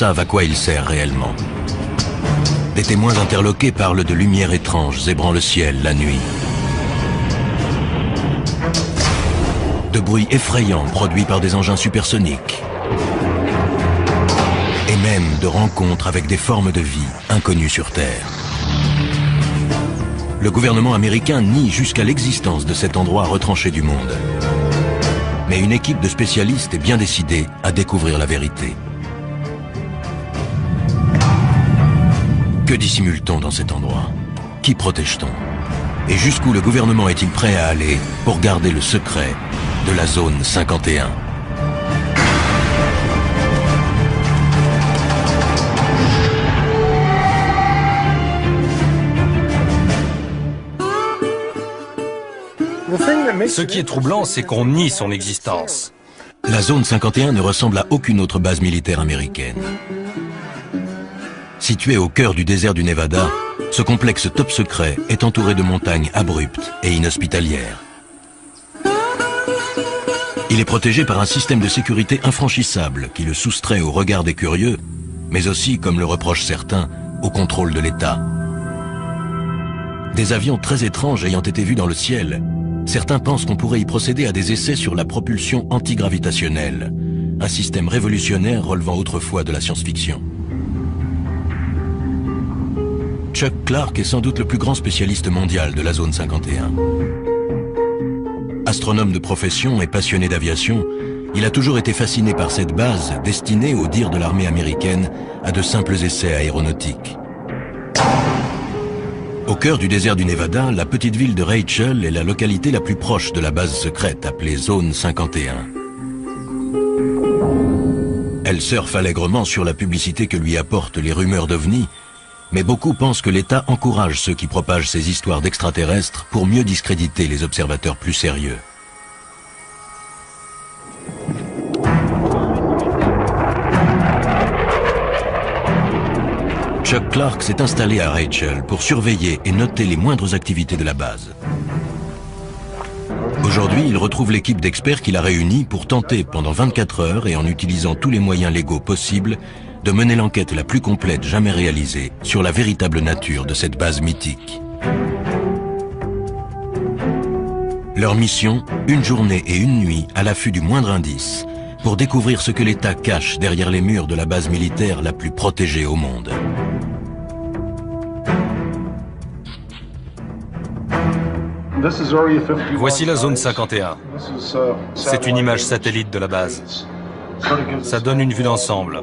savent à quoi il sert réellement. Des témoins interloqués parlent de lumières étranges zébrant le ciel la nuit. De bruits effrayants produits par des engins supersoniques. Et même de rencontres avec des formes de vie inconnues sur Terre. Le gouvernement américain nie jusqu'à l'existence de cet endroit retranché du monde. Mais une équipe de spécialistes est bien décidée à découvrir la vérité. Que dissimule-t-on dans cet endroit? Qui protège-t-on? Et jusqu'où le gouvernement est-il prêt à aller pour garder le secret de la zone 51? Ce qui est troublant, c'est qu'on nie son existence. La zone 51 ne ressemble à aucune autre base militaire américaine. Situé au cœur du désert du Nevada, ce complexe top secret est entouré de montagnes abruptes et inhospitalières. Il est protégé par un système de sécurité infranchissable qui le soustrait au regard des curieux, mais aussi, comme le reprochent certains, au contrôle de l'État. Des avions très étranges ayant été vus dans le ciel, certains pensent qu'on pourrait y procéder à des essais sur la propulsion antigravitationnelle, un système révolutionnaire relevant autrefois de la science-fiction. Chuck Clark est sans doute le plus grand spécialiste mondial de la zone 51. Astronome de profession et passionné d'aviation, il a toujours été fasciné par cette base destinée, au dire de l'armée américaine, à de simples essais aéronautiques. Au cœur du désert du Nevada, la petite ville de Rachel est la localité la plus proche de la base secrète appelée Zone 51. Elle surfe allègrement sur la publicité que lui apportent les rumeurs d'OVNI, mais beaucoup pensent que l'État encourage ceux qui propagent ces histoires d'extraterrestres pour mieux discréditer les observateurs plus sérieux. Chuck Clark s'est installé à Rachel pour surveiller et noter les moindres activités de la base. Aujourd'hui, il retrouve l'équipe d'experts qu'il a réunie pour tenter pendant 24 heures et en utilisant tous les moyens légaux possibles de mener l'enquête la plus complète jamais réalisée sur la véritable nature de cette base mythique. Leur mission, une journée et une nuit à l'affût du moindre indice, pour découvrir ce que l'État cache derrière les murs de la base militaire la plus protégée au monde. Voici la zone 51. C'est une image satellite de la base. Ça donne une vue d'ensemble.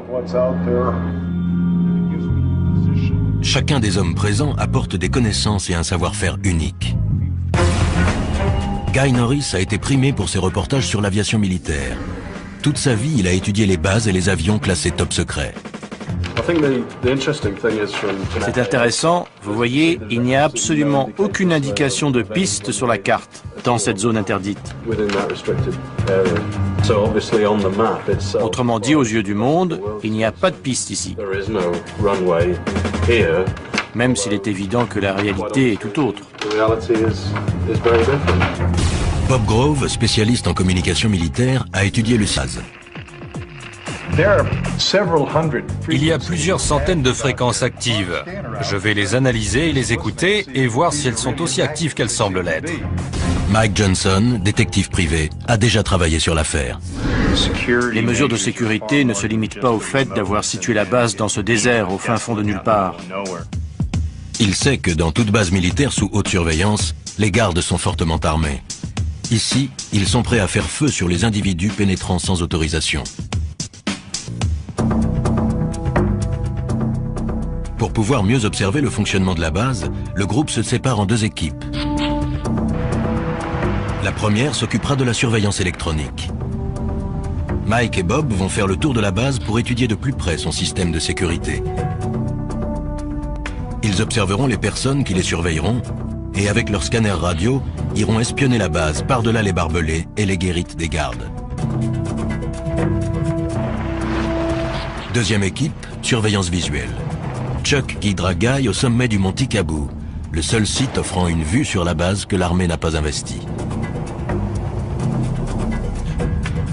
Chacun des hommes présents apporte des connaissances et un savoir-faire unique. Guy Norris a été primé pour ses reportages sur l'aviation militaire. Toute sa vie, il a étudié les bases et les avions classés top secret. C'est intéressant, vous voyez, il n'y a absolument aucune indication de piste sur la carte dans cette zone interdite. Autrement dit, aux yeux du monde, il n'y a pas de piste ici. Même s'il est évident que la réalité est tout autre. Bob Grove, spécialiste en communication militaire, a étudié le SAS. Il y a plusieurs centaines de fréquences actives. Je vais les analyser et les écouter et voir si elles sont aussi actives qu'elles semblent l'être. Mike Johnson, détective privé, a déjà travaillé sur l'affaire. Les mesures de sécurité ne se limitent pas au fait d'avoir situé la base dans ce désert au fin fond de nulle part. Il sait que dans toute base militaire sous haute surveillance, les gardes sont fortement armés. Ici, ils sont prêts à faire feu sur les individus pénétrant sans autorisation. Pour pouvoir mieux observer le fonctionnement de la base, le groupe se sépare en deux équipes. La première s'occupera de la surveillance électronique. Mike et Bob vont faire le tour de la base pour étudier de plus près son système de sécurité. Ils observeront les personnes qui les surveilleront et avec leur scanner radio, iront espionner la base par-delà les barbelés et les guérites des gardes. Deuxième équipe, surveillance visuelle. Chuck guidera Guy au sommet du mont Tikabou, le seul site offrant une vue sur la base que l'armée n'a pas investie.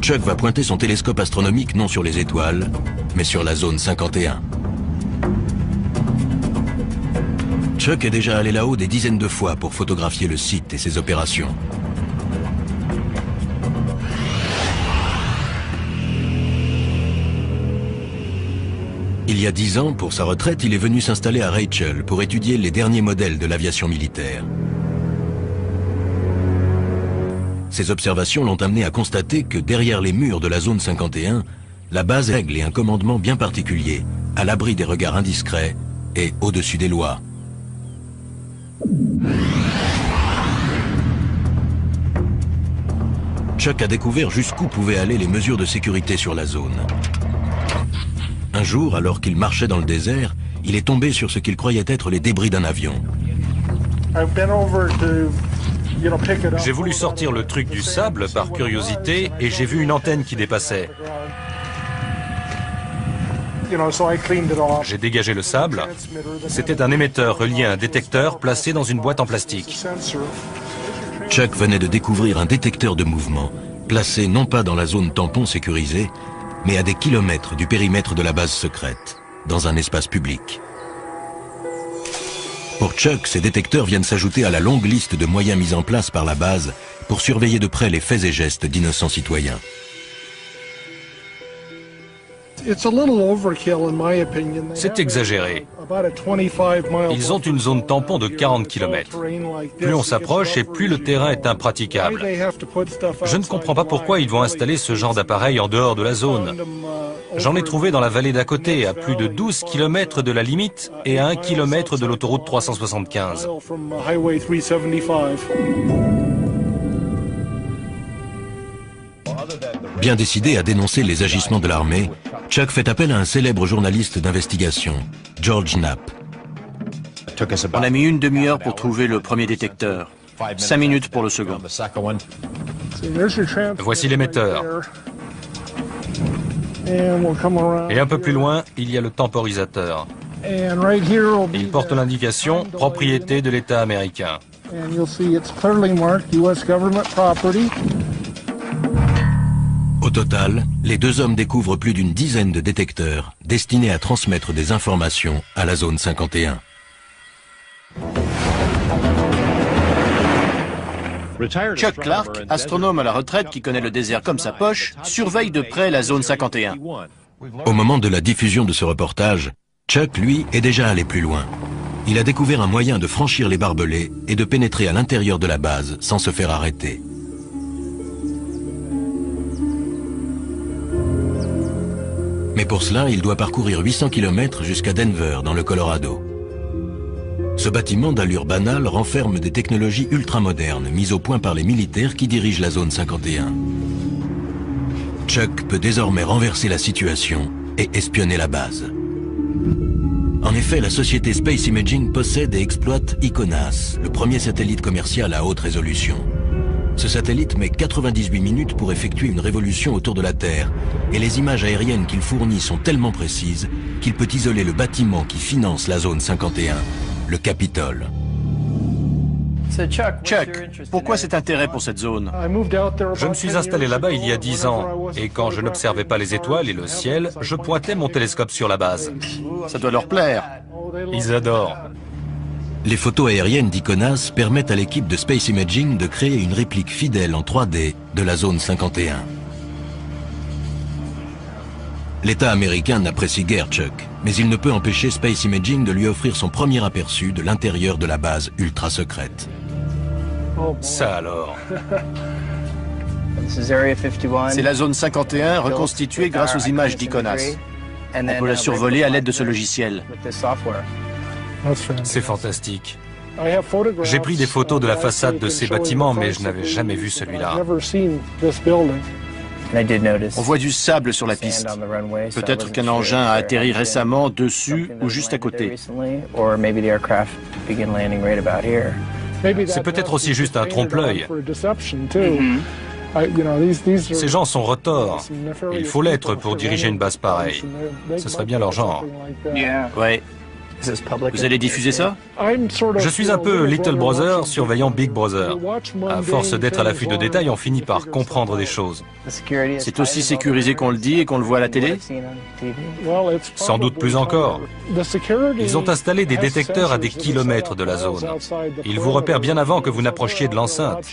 Chuck va pointer son télescope astronomique non sur les étoiles, mais sur la zone 51. Chuck est déjà allé là-haut des dizaines de fois pour photographier le site et ses opérations. Il y a 10 ans, pour sa retraite, il est venu s'installer à Rachel pour étudier les derniers modèles de l'aviation militaire. Ses observations l'ont amené à constater que derrière les murs de la zone 51, la base règle et un commandement bien particulier, à l'abri des regards indiscrets et au-dessus des lois. Chuck a découvert jusqu'où pouvaient aller les mesures de sécurité sur la zone. Un jour, alors qu'il marchait dans le désert, il est tombé sur ce qu'il croyait être les débris d'un avion. J'ai voulu sortir le truc du sable par curiosité et j'ai vu une antenne qui dépassait. J'ai dégagé le sable. C'était un émetteur relié à un détecteur placé dans une boîte en plastique. Chuck venait de découvrir un détecteur de mouvement, placé non pas dans la zone tampon sécurisée, mais à des kilomètres du périmètre de la base secrète, dans un espace public. Pour Chuck, ces détecteurs viennent s'ajouter à la longue liste de moyens mis en place par la base pour surveiller de près les faits et gestes d'innocents citoyens. C'est exagéré. Ils ont une zone tampon de 40 km. Plus on s'approche et plus le terrain est impraticable. Je ne comprends pas pourquoi ils vont installer ce genre d'appareil en dehors de la zone. J'en ai trouvé dans la vallée d'à côté, à plus de 12 km de la limite et à 1 km de l'autoroute 375. Bien décidé à dénoncer les agissements de l'armée, Chuck fait appel à un célèbre journaliste d'investigation, George Knapp. On a mis une demi-heure pour trouver le premier détecteur, 5 minutes pour le second. Voici l'émetteur. Et un peu plus loin, il y a le temporisateur. Il porte l'indication « propriété de l'État américain ». Au total, les deux hommes découvrent plus d'une dizaine de détecteurs destinés à transmettre des informations à la zone 51. Chuck Clark, astronome à la retraite qui connaît le désert comme sa poche, surveille de près la zone 51. Au moment de la diffusion de ce reportage, Chuck, lui, est déjà allé plus loin. Il a découvert un moyen de franchir les barbelés et de pénétrer à l'intérieur de la base sans se faire arrêter. Mais pour cela, il doit parcourir 800 km jusqu'à Denver, dans le Colorado. Ce bâtiment d'allure banale renferme des technologies ultramodernes mises au point par les militaires qui dirigent la zone 51. Chuck peut désormais renverser la situation et espionner la base. En effet, la société Space Imaging possède et exploite ICONAS, le premier satellite commercial à haute résolution. Ce satellite met 98 minutes pour effectuer une révolution autour de la Terre, et les images aériennes qu'il fournit sont tellement précises qu'il peut isoler le bâtiment qui finance la zone 51, le Capitole. Chuck, pourquoi cet intérêt pour cette zone? Je me suis installé là-bas il y a 10 ans, et quand je n'observais pas les étoiles et le ciel, je pointais mon télescope sur la base. Ça doit leur plaire. Ils adorent. Les photos aériennes d'ICONAS permettent à l'équipe de Space Imaging de créer une réplique fidèle en 3D de la zone 51. L'État américain n'apprécie guère Chuck, mais il ne peut empêcher Space Imaging de lui offrir son premier aperçu de l'intérieur de la base ultra secrète. Ça alors. C'est la zone 51 reconstituée grâce aux images d'ICONAS. On peut la survoler à l'aide de ce logiciel. C'est fantastique. J'ai pris des photos de la façade de ces bâtiments, mais je n'avais jamais vu celui-là. On voit du sable sur la piste. Peut-être qu'un engin a atterri récemment dessus ou juste à côté. C'est peut-être aussi juste un trompe-l'œil. Ces gens sont retors. Il faut l'être pour diriger une base pareille. Ce serait bien leur genre. Ouais. Vous allez diffuser ça? Je suis un peu Little Brother surveillant Big Brother. À force d'être à l'affût de détails, on finit par comprendre des choses. C'est aussi sécurisé qu'on le dit et qu'on le voit à la télé? Sans doute plus encore. Ils ont installé des détecteurs à des kilomètres de la zone. Ils vous repèrent bien avant que vous n'approchiez de l'enceinte.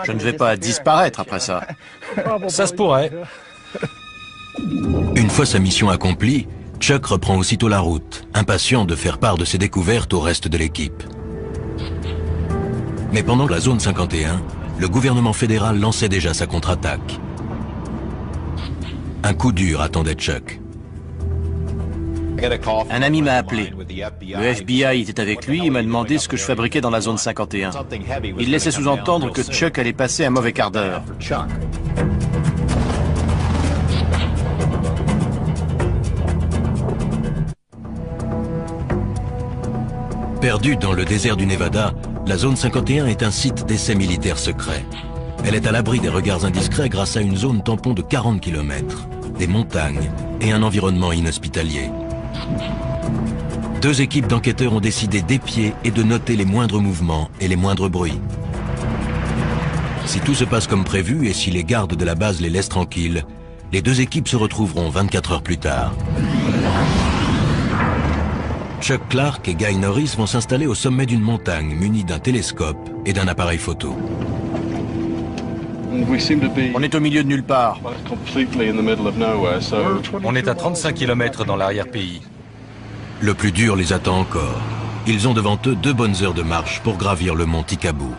Je ne vais pas disparaître après ça. Ça se pourrait. Une fois sa mission accomplie, Chuck reprend aussitôt la route, impatient de faire part de ses découvertes au reste de l'équipe. Mais pendant la zone 51, le gouvernement fédéral lançait déjà sa contre-attaque. Un coup dur attendait Chuck. Un ami m'a appelé. Le FBI était avec lui et m'a demandé ce que je fabriquais dans la zone 51. Il laissait sous-entendre que Chuck allait passer un mauvais quart d'heure. Perdue dans le désert du Nevada, la zone 51 est un site d'essai militaire secret. Elle est à l'abri des regards indiscrets grâce à une zone tampon de 40 km, des montagnes et un environnement inhospitalier. Deux équipes d'enquêteurs ont décidé d'épier et de noter les moindres mouvements et les moindres bruits. Si tout se passe comme prévu et si les gardes de la base les laissent tranquilles, les deux équipes se retrouveront 24 heures plus tard. Chuck Clark et Guy Norris vont s'installer au sommet d'une montagne munis d'un télescope et d'un appareil photo. On est au milieu de nulle part. On est à 35 km dans l'arrière-pays. Le plus dur les attend encore. Ils ont devant eux 2 bonnes heures de marche pour gravir le mont Tikabou.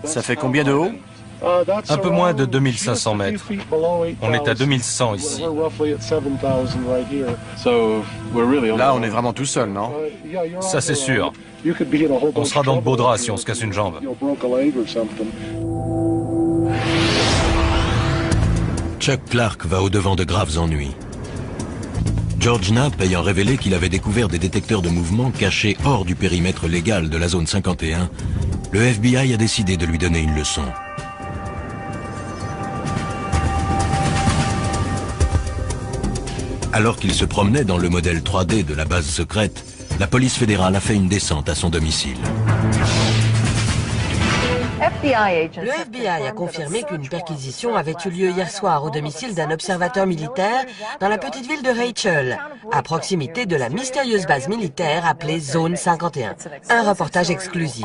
Ça fait combien de haut? Un peu moins de 2500 mètres. On est à 2100 ici. Là, on est vraiment tout seul, non? Ça, c'est sûr. On sera dans le beau drap si on se casse une jambe. Chuck Clark va au-devant de graves ennuis. George Knapp ayant révélé qu'il avait découvert des détecteurs de mouvement cachés hors du périmètre légal de la zone 51, le FBI a décidé de lui donner une leçon. Alors qu'il se promenait dans le modèle 3D de la base secrète, la police fédérale a fait une descente à son domicile. Le FBI a confirmé qu'une perquisition avait eu lieu hier soir au domicile d'un observateur militaire dans la petite ville de Rachel, à proximité de la mystérieuse base militaire appelée Zone 51. Un reportage exclusif.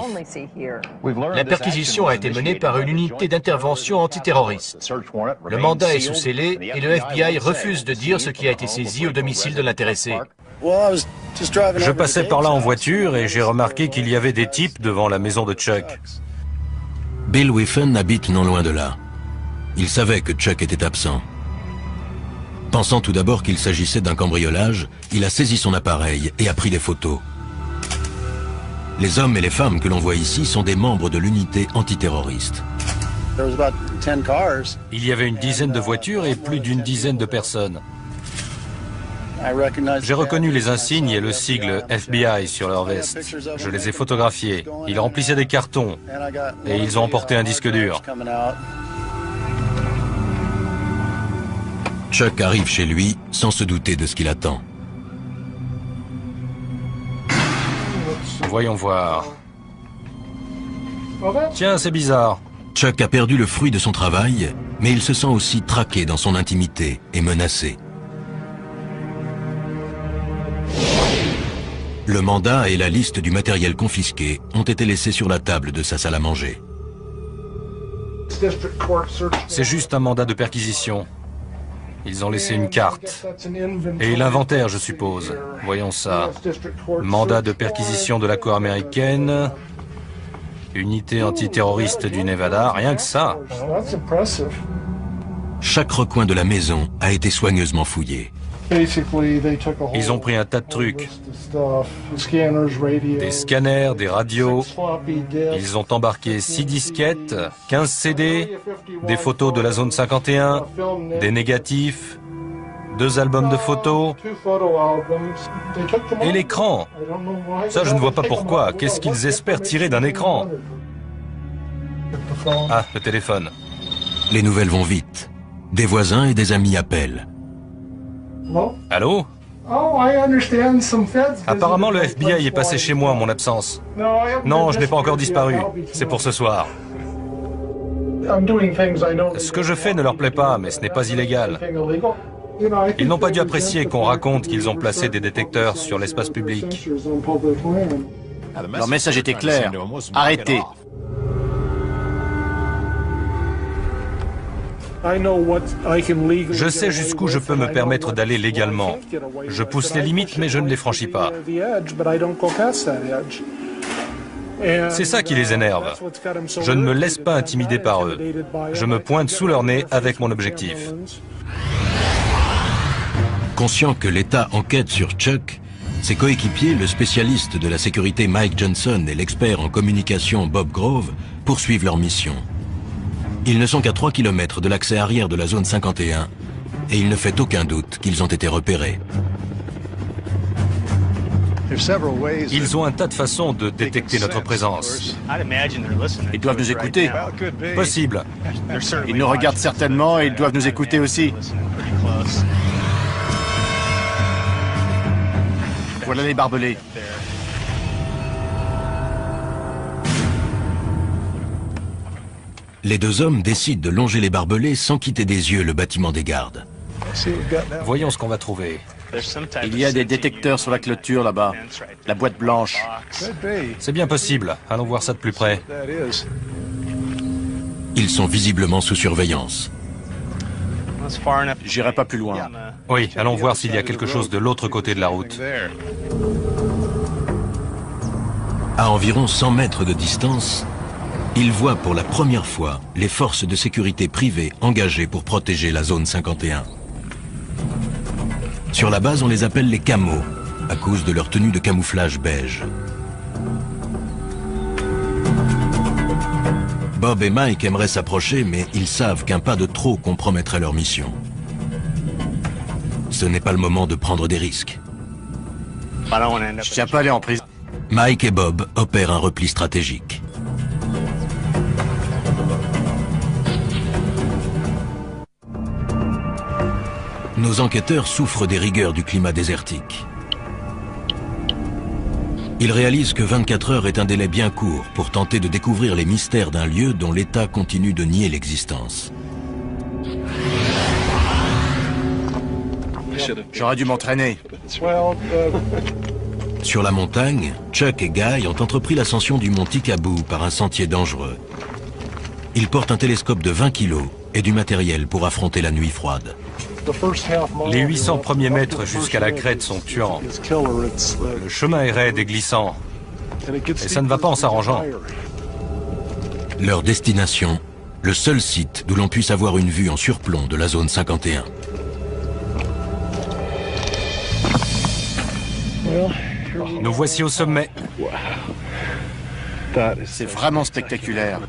La perquisition a été menée par une unité d'intervention antiterroriste. Le mandat est sous scellé et le FBI refuse de dire ce qui a été saisi au domicile de l'intéressé. Je passais par là en voiture et j'ai remarqué qu'il y avait des types devant la maison de Chuck. Bill Whiffen habite non loin de là. Il savait que Chuck était absent. Pensant tout d'abord qu'il s'agissait d'un cambriolage, il a saisi son appareil et a pris des photos. Les hommes et les femmes que l'on voit ici sont des membres de l'unité antiterroriste. Il y avait une dizaine de voitures et plus d'une dizaine de personnes. J'ai reconnu les insignes et le sigle FBI sur leur veste. Je les ai photographiés. Ils remplissaient des cartons et ils ont emporté un disque dur. Chuck arrive chez lui sans se douter de ce qu'il attend. Voyons voir. Tiens, c'est bizarre. Chuck a perdu le fruit de son travail, mais il se sent aussi traqué dans son intimité et menacé. Le mandat et la liste du matériel confisqué ont été laissés sur la table de sa salle à manger. C'est juste un mandat de perquisition. Ils ont laissé une carte. Et l'inventaire, je suppose. Voyons ça. Mandat de perquisition de la Cour américaine. Unité antiterroriste du Nevada. Rien que ça. Chaque recoin de la maison a été soigneusement fouillé. Ils ont pris un tas de trucs. Des scanners, des radios. Ils ont embarqué 6 disquettes, 15 CD, des photos de la zone 51, des négatifs, 2 albums de photos et l'écran. Ça, je ne vois pas pourquoi. Qu'est-ce qu'ils espèrent tirer d'un écran? Ah, le téléphone. Les nouvelles vont vite. Des voisins et des amis appellent. Allô? Apparemment, le FBI est passé chez moi en mon absence. Non, je n'ai pas encore disparu. C'est pour ce soir. Ce que je fais ne leur plaît pas, mais ce n'est pas illégal. Ils n'ont pas dû apprécier qu'on raconte qu'ils ont placé des détecteurs sur l'espace public. Leur message était clair. Arrêtez. Je sais jusqu'où je peux me permettre d'aller légalement. Je pousse les limites, mais je ne les franchis pas. C'est ça qui les énerve. Je ne me laisse pas intimider par eux. Je me pointe sous leur nez avec mon objectif. Conscient que l'État enquête sur Chuck, ses coéquipiers, le spécialiste de la sécurité Mike Johnson et l'expert en communication Bob Grove, poursuivent leur mission. Ils ne sont qu'à 3 km de l'accès arrière de la zone 51 et il ne fait aucun doute qu'ils ont été repérés. Ils ont un tas de façons de détecter notre présence. Ils doivent nous écouter. Possible. Ils nous regardent certainement et ils doivent nous écouter aussi. Voilà les barbelés. Les deux hommes décident de longer les barbelés sans quitter des yeux le bâtiment des gardes. Voyons ce qu'on va trouver. Il y a des détecteurs sur la clôture là-bas. La boîte blanche. C'est bien possible. Allons voir ça de plus près. Ils sont visiblement sous surveillance. J'irai pas plus loin. Oui, allons voir s'il y a quelque chose de l'autre côté de la route. À environ 100 mètres de distance, ils voient pour la première fois les forces de sécurité privées engagées pour protéger la zone 51. Sur la base, on les appelle les camos, à cause de leur tenue de camouflage beige. Bob et Mike aimeraient s'approcher, mais ils savent qu'un pas de trop compromettrait leur mission. Ce n'est pas le moment de prendre des risques. Je tiens pas à aller en prison. Mike et Bob opèrent un repli stratégique. Nos enquêteurs souffrent des rigueurs du climat désertique. Ils réalisent que 24 heures est un délai bien court pour tenter de découvrir les mystères d'un lieu dont l'État continue de nier l'existence. J'aurais dû m'entraîner. Sur la montagne, Chuck et Guy ont entrepris l'ascension du mont Tikaboo par un sentier dangereux. Ils portent un télescope de 20 kg et du matériel pour affronter la nuit froide. Les 800 premiers mètres jusqu'à la crête sont tuants. Le chemin est raide et glissant. Et ça ne va pas en s'arrangeant. Leur destination, le seul site d'où l'on puisse avoir une vue en surplomb de la zone 51. Nous voici au sommet. C'est vraiment spectaculaire.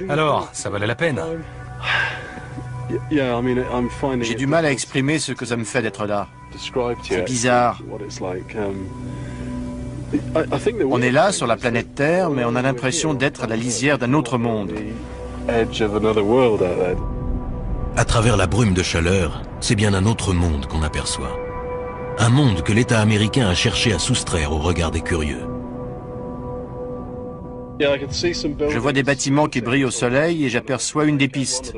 Alors, ça valait la peine. J'ai du mal à exprimer ce que ça me fait d'être là. C'est bizarre. On est là, sur la planète Terre, mais on a l'impression d'être à la lisière d'un autre monde. À travers la brume de chaleur, c'est bien un autre monde qu'on aperçoit. Un monde que l'État américain a cherché à soustraire au regard des curieux. Je vois des bâtiments qui brillent au soleil et j'aperçois une des pistes.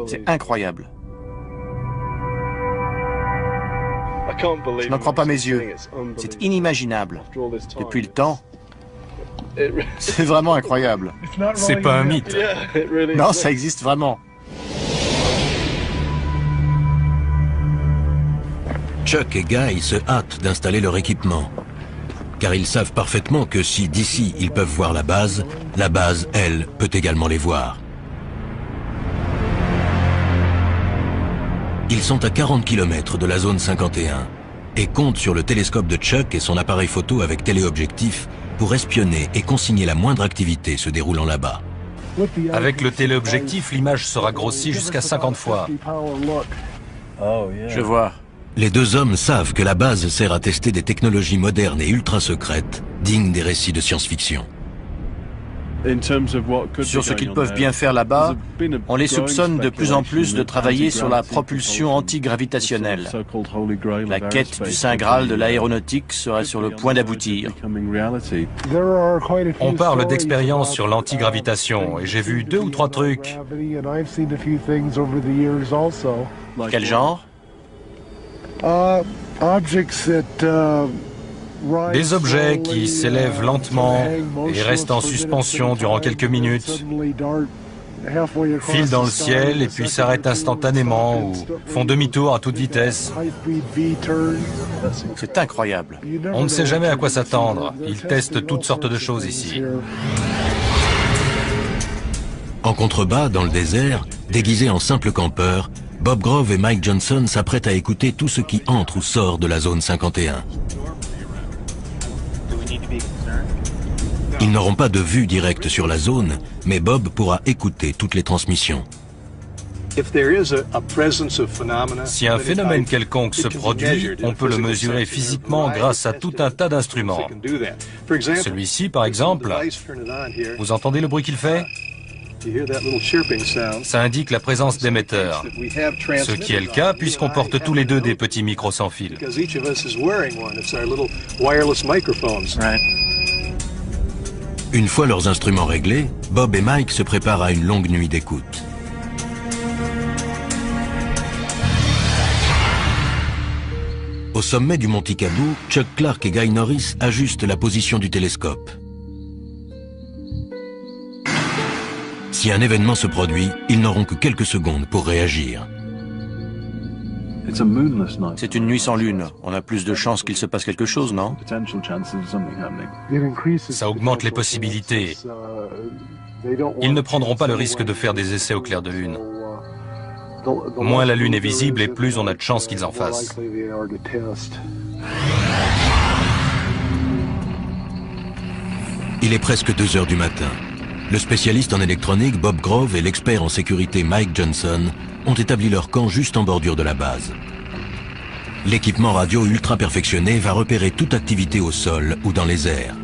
C'est incroyable. Je n'en crois pas mes yeux. C'est inimaginable. Depuis le temps, c'est vraiment incroyable. C'est pas un mythe. Non, ça existe vraiment. Chuck et Guy se hâtent d'installer leur équipement. Car ils savent parfaitement que si d'ici ils peuvent voir la base, elle, peut également les voir. Ils sont à 40 km de la zone 51 et comptent sur le télescope de Chuck et son appareil photo avec téléobjectif pour espionner et consigner la moindre activité se déroulant là-bas. Avec le téléobjectif, l'image sera grossie jusqu'à 50 fois. Je vois. Les deux hommes savent que la base sert à tester des technologies modernes et ultra secrètes, dignes des récits de science-fiction. Sur ce qu'ils peuvent bien faire là-bas, on les soupçonne de plus en plus de travailler sur la propulsion antigravitationnelle. La quête du Saint Graal de l'aéronautique serait sur le point d'aboutir. On parle d'expérience sur l'antigravitation et j'ai vu 2 ou 3 trucs. Quel genre? Des objets qui s'élèvent lentement et restent en suspension durant quelques minutes, filent dans le ciel et puis s'arrêtent instantanément ou font demi-tour à toute vitesse. C'est incroyable. On ne sait jamais à quoi s'attendre. Ils testent toutes sortes de choses ici. En contrebas, dans le désert, déguisés en simples campeurs, Bob Grove et Mike Johnson s'apprêtent à écouter tout ce qui entre ou sort de la zone 51. Ils n'auront pas de vue directe sur la zone, mais Bob pourra écouter toutes les transmissions. Si un phénomène quelconque se produit, on peut le mesurer physiquement grâce à tout un tas d'instruments. Celui-ci, par exemple, vous entendez le bruit qu'il fait? Ça indique la présence d'émetteurs, ce qui est le cas puisqu'on porte tous les deux des petits micros sans fil. Une fois leurs instruments réglés, Bob et Mike se préparent à une longue nuit d'écoute. Au sommet du Mont Ticaboo, Chuck Clark et Guy Norris ajustent la position du télescope. Si un événement se produit, ils n'auront que quelques secondes pour réagir. C'est une nuit sans lune. On a plus de chances qu'il se passe quelque chose, non? Ça augmente les possibilités. Ils ne prendront pas le risque de faire des essais au clair de lune. Moins la lune est visible et plus on a de chances qu'ils en fassent. Il est presque 2 heures du matin. Le spécialiste en électronique Bob Grove et l'expert en sécurité Mike Johnson ont établi leur camp juste en bordure de la base. L'équipement radio ultra perfectionné va repérer toute activité au sol ou dans les airs.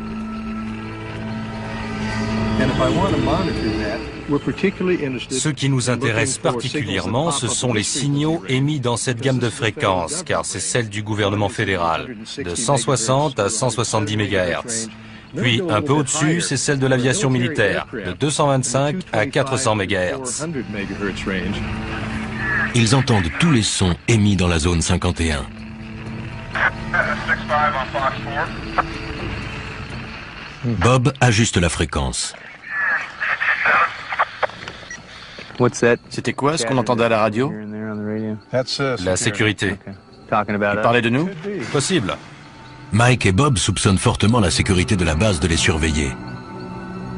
Ce qui nous intéresse particulièrement, ce sont les signaux émis dans cette gamme de fréquences, car c'est celle du gouvernement fédéral, de 160 à 170 MHz. Puis, un peu au-dessus, c'est celle de l'aviation militaire, de 225 à 400 MHz. Ils entendent tous les sons émis dans la zone 51. Bob ajuste la fréquence. C'était quoi ce qu'on entendait à la radio? La sécurité. Il parlait de nous? Possible. Mike et Bob soupçonnent fortement la sécurité de la base de les surveiller.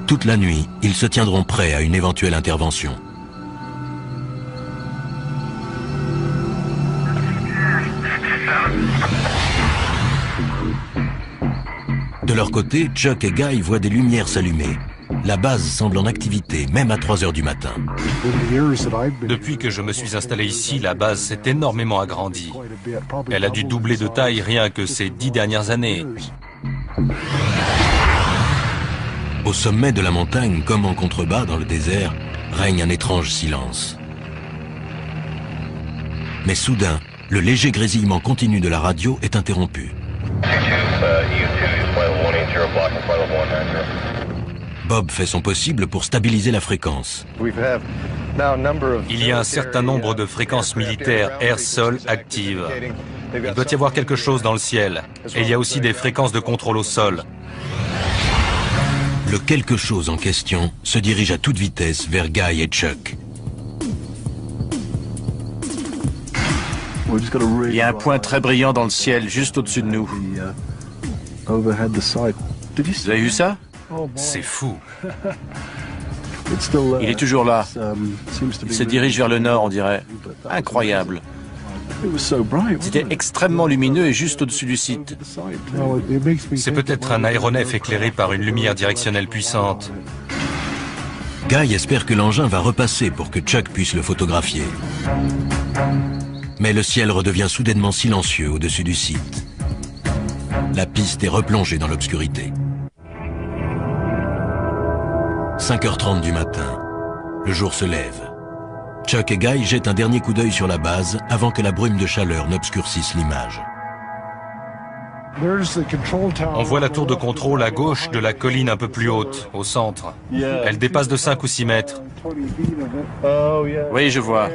Toute la nuit, ils se tiendront prêts à une éventuelle intervention. De leur côté, Chuck et Guy voient des lumières s'allumer. La base semble en activité, même à 3 heures du matin. Depuis que je me suis installé ici, la base s'est énormément agrandie. Elle a dû doubler de taille rien que ces 10 dernières années. Au sommet de la montagne, comme en contrebas dans le désert, règne un étrange silence. Mais soudain, le léger grésillement continu de la radio est interrompu. Bob fait son possible pour stabiliser la fréquence. Il y a un certain nombre de fréquences militaires air-sol actives. Il doit y avoir quelque chose dans le ciel. Et il y a aussi des fréquences de contrôle au sol. Le quelque chose en question se dirige à toute vitesse vers Guy et Chuck. Il y a un point très brillant dans le ciel, juste au-dessus de nous. Vous avez vu ça? C'est fou. Il est toujours là. Il se dirige vers le nord, on dirait. Incroyable. C'était extrêmement lumineux et juste au-dessus du site. C'est peut-être un aéronef éclairé par une lumière directionnelle puissante. Guy espère que l'engin va repasser pour que Chuck puisse le photographier. Mais le ciel redevient soudainement silencieux au-dessus du site. La piste est replongée dans l'obscurité. 5h30 du matin. Le jour se lève. Chuck et Guy jettent un dernier coup d'œil sur la base avant que la brume de chaleur n'obscurcisse l'image. On voit la tour de contrôle à gauche de la colline un peu plus haute, au centre. Elle dépasse de 5 ou 6 mètres. Oui, je vois.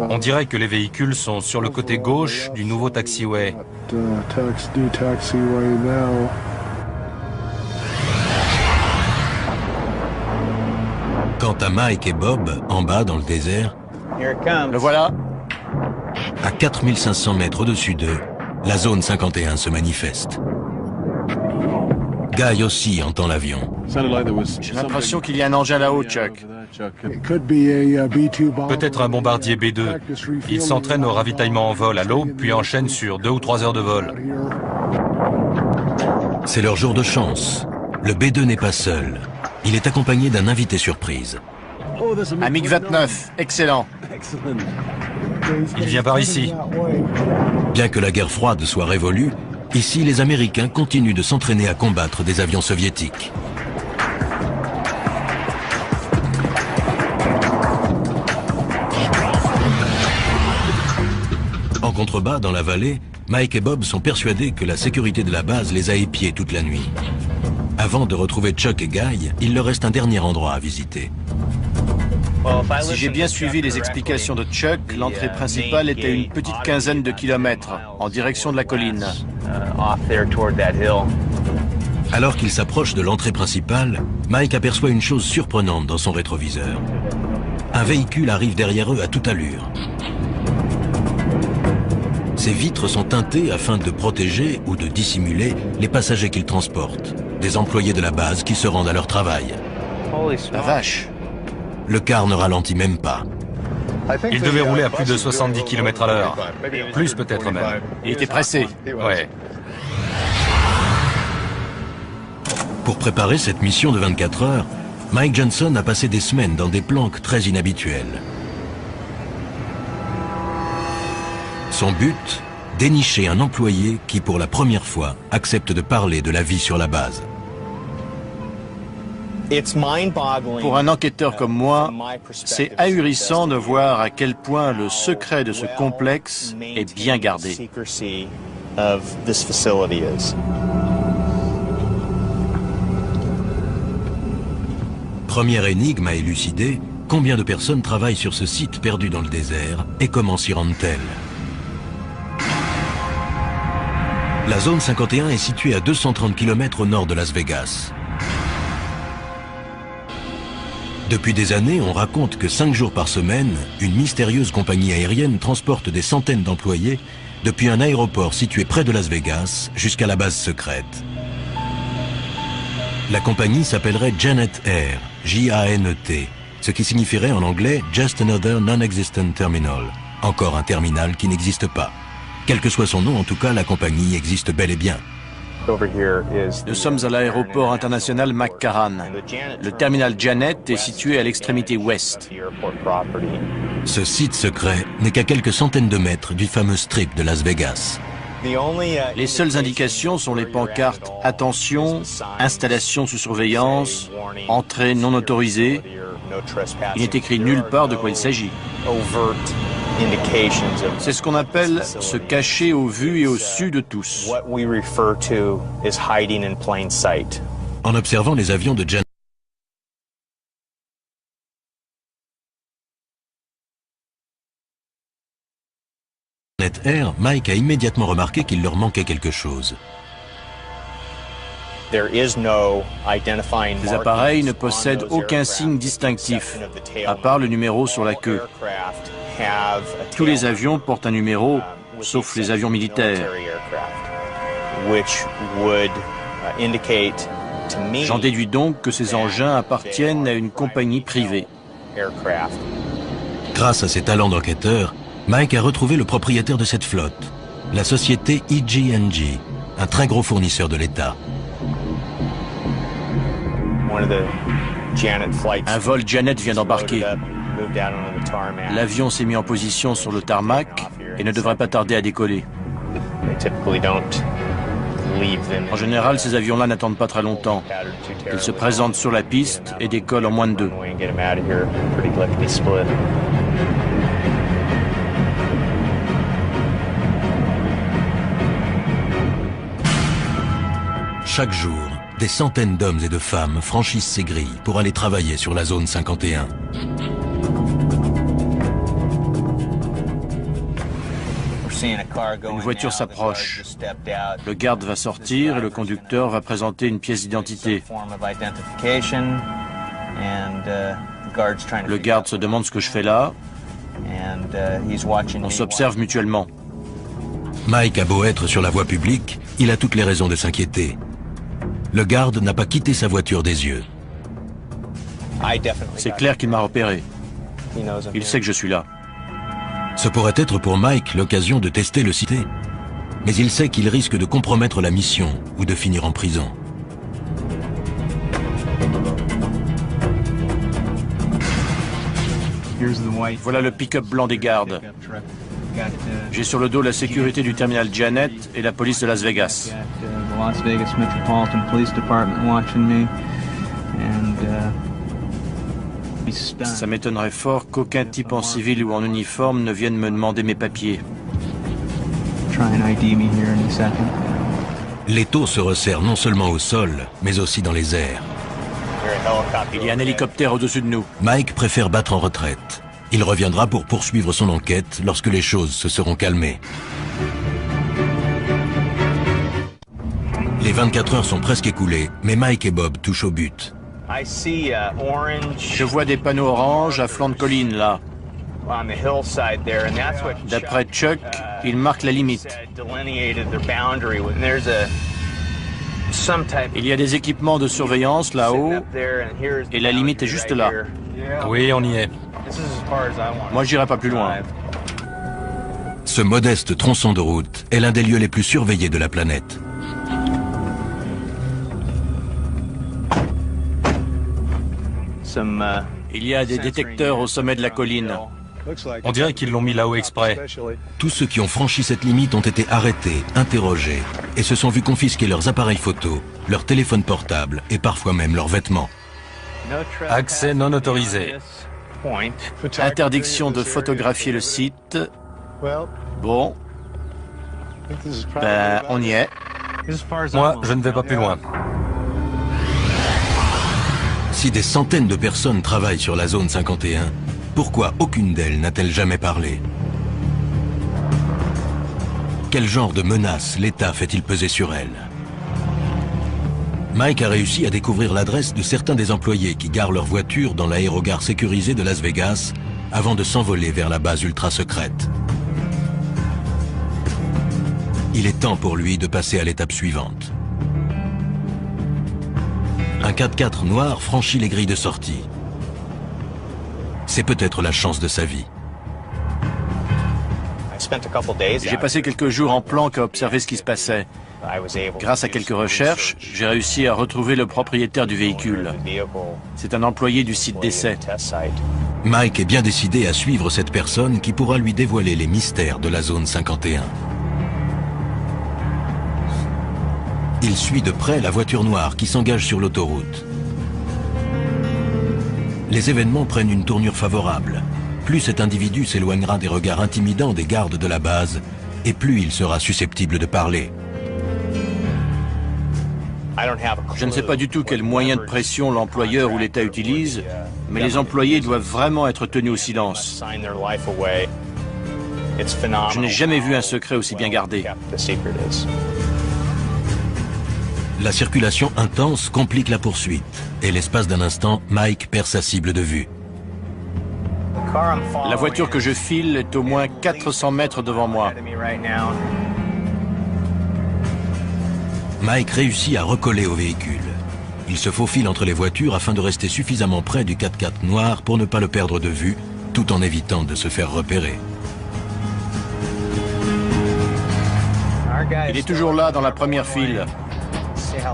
On dirait que les véhicules sont sur le côté gauche du nouveau taxiway. Quant à Mike et Bob, en bas dans le désert, Le voilà. à 4500 mètres au-dessus d'eux, la zone 51 se manifeste. Guy aussi entend l'avion. J'ai l'impression qu'il y a un engin là-haut, Chuck. Peut-être un bombardier B-2. Il s'entraîne au ravitaillement en vol à l'aube, puis enchaîne sur 2 ou 3 heures de vol. C'est leur jour de chance. Le B-2 n'est pas seul. Il est accompagné d'un invité surprise. Un MiG-29, excellent. Il vient par ici. Bien que la guerre froide soit révolue, ici les Américains continuent de s'entraîner à combattre des avions soviétiques. En contrebas, dans la vallée, Mike et Bob sont persuadés que la sécurité de la base les a épiés toute la nuit. Avant de retrouver Chuck et Guy, il leur reste un dernier endroit à visiter. Si j'ai bien suivi les explications de Chuck, l'entrée principale était à une petite quinzaine de kilomètres, en direction de la colline. Alors qu'ils s'approchent de l'entrée principale, Mike aperçoit une chose surprenante dans son rétroviseur. Un véhicule arrive derrière eux à toute allure. Ses vitres sont teintées afin de protéger ou de dissimuler les passagers qu'ils transportent, des employés de la base qui se rendent à leur travail. La vache. Le car ne ralentit même pas. Il devait rouler à plus de 70 km à l'heure. Plus peut-être même. Il était pressé. Ouais. Pour préparer cette mission de 24 heures, Mike Johnson a passé des semaines dans des planques très inhabituelles. Son but, dénicher un employé qui, pour la première fois, accepte de parler de la vie sur la base. Pour un enquêteur comme moi, c'est ahurissant de voir à quel point le secret de ce complexe est bien gardé. Première énigme à élucider, combien de personnes travaillent sur ce site perdu dans le désert et comment s'y rendent-elles? La zone 51 est située à 230 km au nord de Las Vegas. Depuis des années, on raconte que 5 jours par semaine, une mystérieuse compagnie aérienne transporte des centaines d'employés depuis un aéroport situé près de Las Vegas jusqu'à la base secrète. La compagnie s'appellerait Janet Air, J-A-N-E-T, ce qui signifierait en anglais « Just Another Non-Existent Terminal », encore un terminal qui n'existe pas. Quel que soit son nom, en tout cas, la compagnie existe bel et bien. Nous sommes à l'aéroport international McCarran. Le terminal Janet est situé à l'extrémité ouest. Ce site secret n'est qu'à quelques centaines de mètres du fameux strip de Las Vegas. Les seules indications sont les pancartes « Attention »,« Installation sous surveillance »,« Entrée non autorisée ». Il n'est écrit nulle part de quoi il s'agit. C'est ce qu'on appelle se cacher au vu et au su de tous. En observant les avions de Janet Air, Mike a immédiatement remarqué qu'il leur manquait quelque chose. Ces appareils ne possèdent aucun signe distinctif, à part le numéro sur la queue. Tous les avions portent un numéro, sauf les avions militaires. J'en déduis donc que ces engins appartiennent à une compagnie privée. Grâce à ses talents d'enquêteur, Mike a retrouvé le propriétaire de cette flotte, la société EG&G, un très gros fournisseur de l'État. Un vol Janet vient d'embarquer. L'avion s'est mis en position sur le tarmac et ne devrait pas tarder à décoller. En général, ces avions-là n'attendent pas très longtemps. Ils se présentent sur la piste et décollent en moins de 2. Chaque jour, des centaines d'hommes et de femmes franchissent ces grilles pour aller travailler sur la zone 51. Une voiture s'approche. Le garde va sortir et le conducteur va présenter une pièce d'identité. Le garde se demande ce que je fais là. On s'observe mutuellement. Mike a beau être sur la voie publique, il a toutes les raisons de s'inquiéter. Le garde n'a pas quitté sa voiture des yeux. C'est clair qu'il m'a repéré. Il sait que je suis là. Ce pourrait être pour Mike l'occasion de tester le cité. Mais il sait qu'il risque de compromettre la mission ou de finir en prison. Voilà le pick-up blanc des gardes. J'ai sur le dos la sécurité du terminal Janet et la police de Las Vegas. Ça m'étonnerait fort qu'aucun type en civil ou en uniforme ne vienne me demander mes papiers. L'étau se resserre non seulement au sol, mais aussi dans les airs. Il y a un hélicoptère au-dessus de nous. Mike préfère battre en retraite. Il reviendra pour poursuivre son enquête lorsque les choses se seront calmées. Les 24 heures sont presque écoulées, mais Mike et Bob touchent au but. Je vois des panneaux orange à flanc de colline, là. D'après Chuck, ils marquent la limite. Il y a des équipements de surveillance là-haut, et la limite est juste là. Oui, on y est. Moi, j'irai pas plus loin. Ce modeste tronçon de route est l'un des lieux les plus surveillés de la planète. Il y a des détecteurs au sommet de la colline. On dirait qu'ils l'ont mis là-haut exprès. Tous ceux qui ont franchi cette limite ont été arrêtés, interrogés, et se sont vus confisquer leurs appareils photo, leurs téléphones portables et parfois même leurs vêtements. Accès non autorisé. Interdiction de photographier le site. Bon. Ben, on y est. Moi, je ne vais pas plus loin. Si des centaines de personnes travaillent sur la zone 51, pourquoi aucune d'elles n'a-t-elle jamais parlé? Quel genre de menace l'État fait-il peser sur elles? Mike a réussi à découvrir l'adresse de certains des employés qui garent leur voiture dans l'aérogare sécurisé de Las Vegas avant de s'envoler vers la base ultra secrète. Il est temps pour lui de passer à l'étape suivante. Un 4x4 noir franchit les grilles de sortie. C'est peut-être la chance de sa vie. J'ai passé quelques jours en planque à observer ce qui se passait. Grâce à quelques recherches, j'ai réussi à retrouver le propriétaire du véhicule. C'est un employé du site d'essai. Mike est bien décidé à suivre cette personne qui pourra lui dévoiler les mystères de la zone 51. Il suit de près la voiture noire qui s'engage sur l'autoroute. Les événements prennent une tournure favorable. Plus cet individu s'éloignera des regards intimidants des gardes de la base, et plus il sera susceptible de parler. Je ne sais pas du tout quel moyen de pression l'employeur ou l'État utilise, mais les employés doivent vraiment être tenus au silence. Je n'ai jamais vu un secret aussi bien gardé. La circulation intense complique la poursuite, et l'espace d'un instant, Mike perd sa cible de vue. La voiture que je file est au moins 400 mètres devant moi. Mike réussit à recoller au véhicule. Il se faufile entre les voitures afin de rester suffisamment près du 4x4 noir pour ne pas le perdre de vue, tout en évitant de se faire repérer. Il est toujours là dans la première file.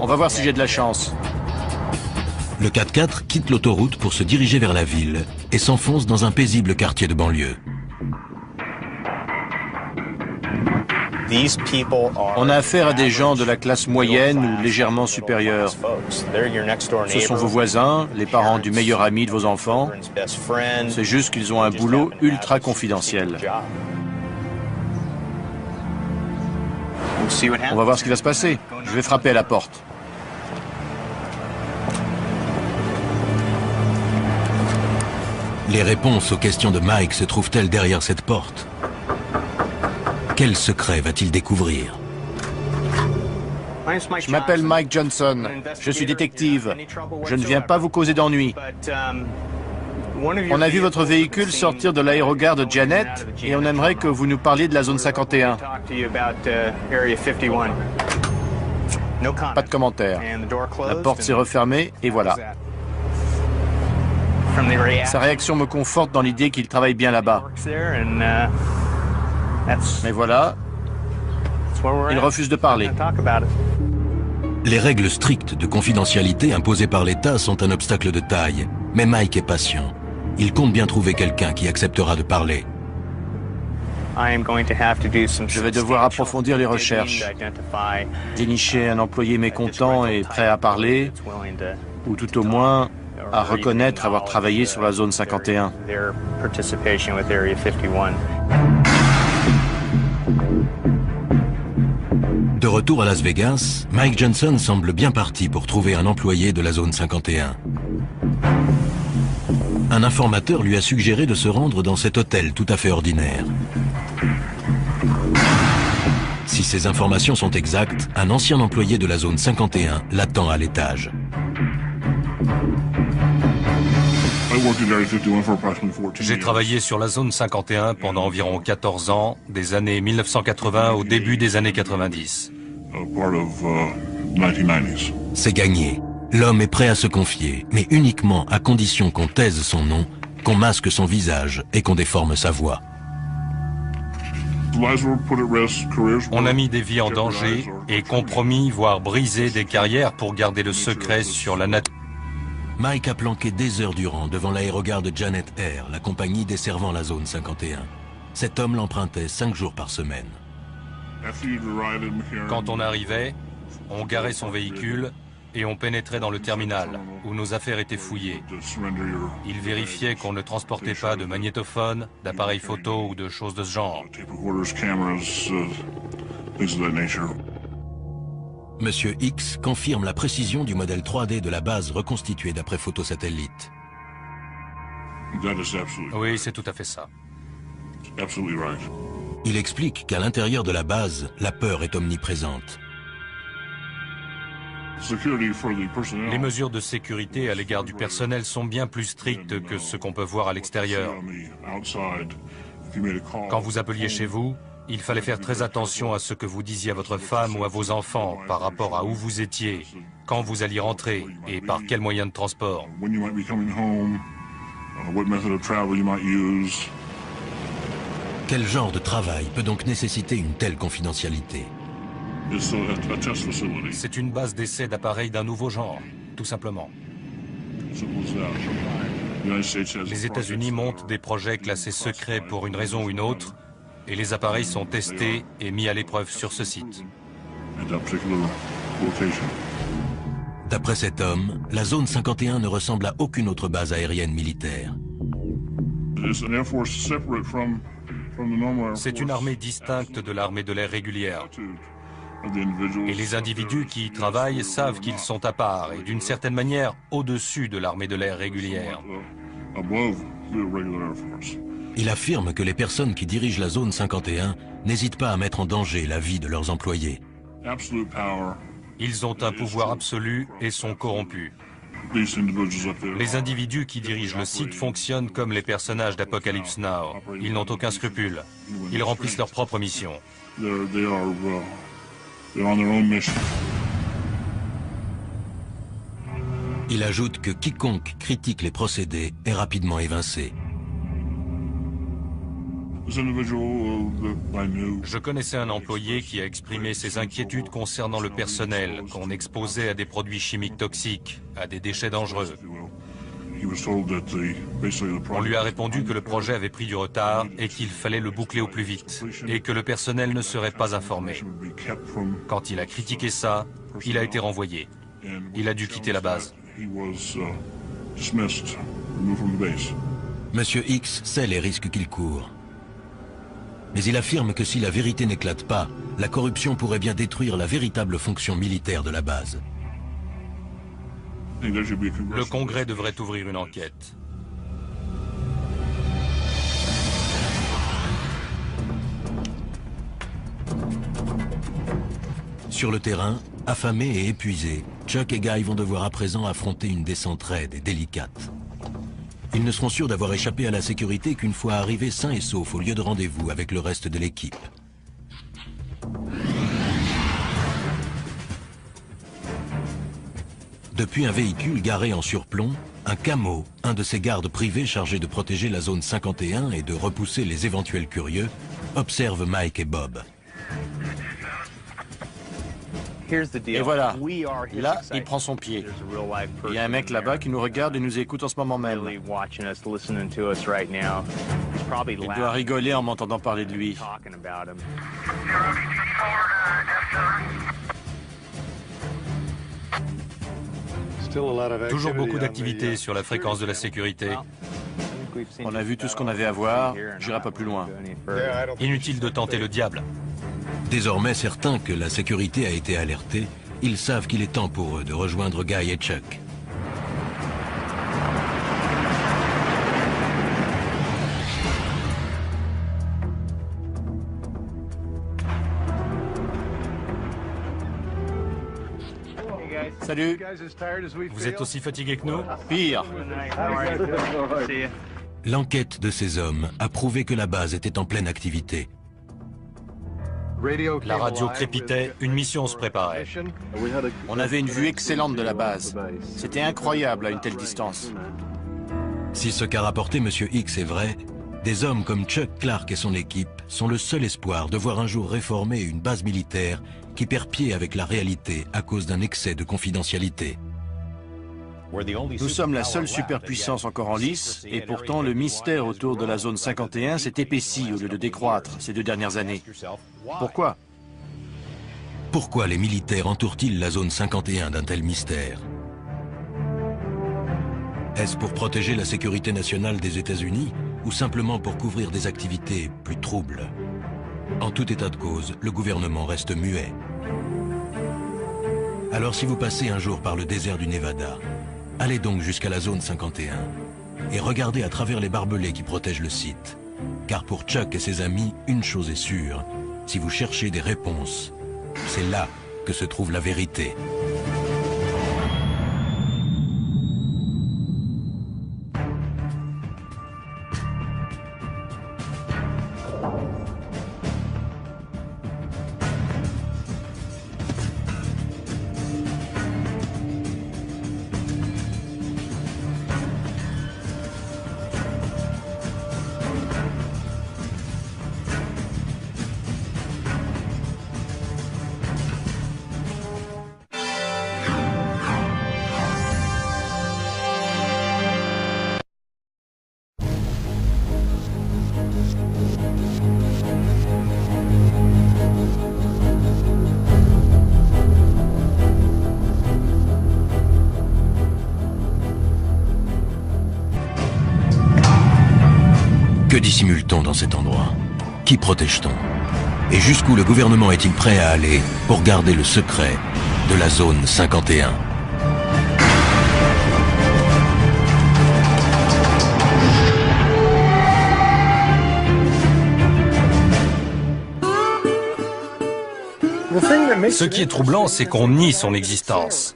On va voir si j'ai de la chance. Le 4x4 quitte l'autoroute pour se diriger vers la ville et s'enfonce dans un paisible quartier de banlieue. On a affaire à des gens de la classe moyenne ou légèrement supérieure. Ce sont vos voisins, les parents du meilleur ami de vos enfants. C'est juste qu'ils ont un boulot ultra confidentiel. On va voir ce qui va se passer. Je vais frapper à la porte. Les réponses aux questions de Mike se trouvent-elles derrière cette porte? Quel secret va-t-il découvrir? Je m'appelle Mike Johnson. Je suis détective. Je ne viens pas vous causer d'ennuis. On a vu votre véhicule sortir de l'aérogare de Janet et on aimerait que vous nous parliez de la zone 51. Pas de commentaire. La porte s'est refermée et voilà. Sa réaction me conforte dans l'idée qu'il travaille bien là-bas. Mais voilà, il refuse de parler. Les règles strictes de confidentialité imposées par l'État sont un obstacle de taille. Mais Mike est patient. Il compte bien trouver quelqu'un qui acceptera de parler. Je vais devoir approfondir les recherches, dénicher un employé mécontent et prêt à parler, ou tout au moins à reconnaître avoir travaillé sur la zone 51. De retour à Las Vegas, Mike Johnson semble bien parti pour trouver un employé de la zone 51. Un informateur lui a suggéré de se rendre dans cet hôtel tout à fait ordinaire. Si ces informations sont exactes, un ancien employé de la zone 51 l'attend à l'étage. J'ai travaillé sur la zone 51 pendant environ 14 ans, des années 1980 au début des années 90. C'est gagné. L'homme est prêt à se confier, mais uniquement à condition qu'on taise son nom, qu'on masque son visage et qu'on déforme sa voix. On a mis des vies en danger et compromis, voire brisé des carrières pour garder le secret sur la nature. Mike a planqué des heures durant devant l'aérogare de Janet Air, la compagnie desservant la zone 51. Cet homme l'empruntait 5 jours par semaine. Quand on arrivait, on garait son véhicule et on pénétrait dans le terminal, où nos affaires étaient fouillées. Il vérifiait qu'on ne transportait pas de magnétophone, d'appareils photo ou de choses de ce genre. Monsieur X confirme la précision du modèle 3D de la base reconstituée d'après photosatellite. Oui, c'est tout à fait ça. Il explique qu'à l'intérieur de la base, la peur est omniprésente. Les mesures de sécurité à l'égard du personnel sont bien plus strictes que ce qu'on peut voir à l'extérieur. Quand vous appeliez chez vous, il fallait faire très attention à ce que vous disiez à votre femme ou à vos enfants par rapport à où vous étiez, quand vous alliez rentrer et par quel moyen de transport. Quel genre de travail peut donc nécessiter une telle confidentialité? C'est une base d'essai d'appareils d'un nouveau genre, tout simplement. Les États-Unis montent des projets classés secrets pour une raison ou une autre, et les appareils sont testés et mis à l'épreuve sur ce site. D'après cet homme, la zone 51 ne ressemble à aucune autre base aérienne militaire. C'est une armée distincte de l'armée de l'air régulière. Et les individus qui y travaillent savent qu'ils sont à part et d'une certaine manière au-dessus de l'armée de l'air régulière. Il affirme que les personnes qui dirigent la zone 51 n'hésitent pas à mettre en danger la vie de leurs employés. Ils ont un pouvoir absolu et sont corrompus. Les individus qui dirigent le site fonctionnent comme les personnages d'Apocalypse Now. Ils n'ont aucun scrupule. Ils remplissent leur propre mission. Il ajoute que quiconque critique les procédés est rapidement évincé. Je connaissais un employé qui a exprimé ses inquiétudes concernant le personnel, qu'on exposait à des produits chimiques toxiques, à des déchets dangereux. On lui a répondu que le projet avait pris du retard et qu'il fallait le boucler au plus vite et que le personnel ne serait pas informé. Quand il a critiqué ça, il a été renvoyé. Il a dû quitter la base. Monsieur X sait les risques qu'il court. Mais il affirme que si la vérité n'éclate pas, la corruption pourrait bien détruire la véritable fonction militaire de la base. Le Congrès devrait ouvrir une enquête. Sur le terrain, affamés et épuisés, Chuck et Guy vont devoir à présent affronter une descente raide et délicate. Ils ne seront sûrs d'avoir échappé à la sécurité qu'une fois arrivés sains et saufs au lieu de rendez-vous avec le reste de l'équipe. Depuis un véhicule garé en surplomb, un camo, un de ces gardes privés chargés de protéger la zone 51 et de repousser les éventuels curieux, observe Mike et Bob. Et voilà, là, il prend son pied. Il y a un mec là-bas qui nous regarde et nous écoute en ce moment même. Il doit rigoler en m'entendant parler de lui. Toujours beaucoup d'activités sur la fréquence de la sécurité. On a vu tout ce qu'on avait à voir, j'irai pas plus loin. Inutile de tenter le diable. Désormais certains que la sécurité a été alertée, ils savent qu'il est temps pour eux de rejoindre Guy et Chuck. Salut. Vous êtes aussi fatigué que nous? Pire. L'enquête de ces hommes a prouvé que la base était en pleine activité. La radio crépitait, une mission se préparait. On avait une vue excellente de la base. C'était incroyable à une telle distance. Si ce qu'a rapporté Monsieur X est vrai, des hommes comme Chuck Clark et son équipe sont le seul espoir de voir un jour réformer une base militaire qui perd pied avec la réalité à cause d'un excès de confidentialité. Nous sommes la seule superpuissance encore en lice, et pourtant le mystère autour de la zone 51 s'est épaissi au lieu de décroître ces 2 dernières années. Pourquoi? Pourquoi les militaires entourent-ils la zone 51 d'un tel mystère? Est-ce pour protéger la sécurité nationale des États-Unis ou simplement pour couvrir des activités plus troubles? En tout état de cause, le gouvernement reste muet. Alors si vous passez un jour par le désert du Nevada, allez donc jusqu'à la zone 51 et regardez à travers les barbelés qui protègent le site. Car pour Chuck et ses amis, une chose est sûre, si vous cherchez des réponses, c'est là que se trouve la vérité. Que dissimule-t-on dans cet endroit? Qui protège-t-on? Et jusqu'où le gouvernement est-il prêt à aller pour garder le secret de la zone 51? Ce qui est troublant, c'est qu'on nie son existence.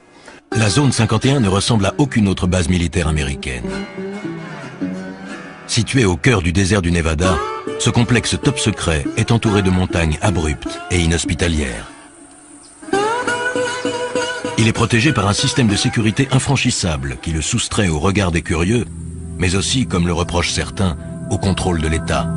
La zone 51 ne ressemble à aucune autre base militaire américaine. Situé au cœur du désert du Nevada, ce complexe top secret est entouré de montagnes abruptes et inhospitalières. Il est protégé par un système de sécurité infranchissable qui le soustrait au regard des curieux, mais aussi, comme le reprochent certains, au contrôle de l'État.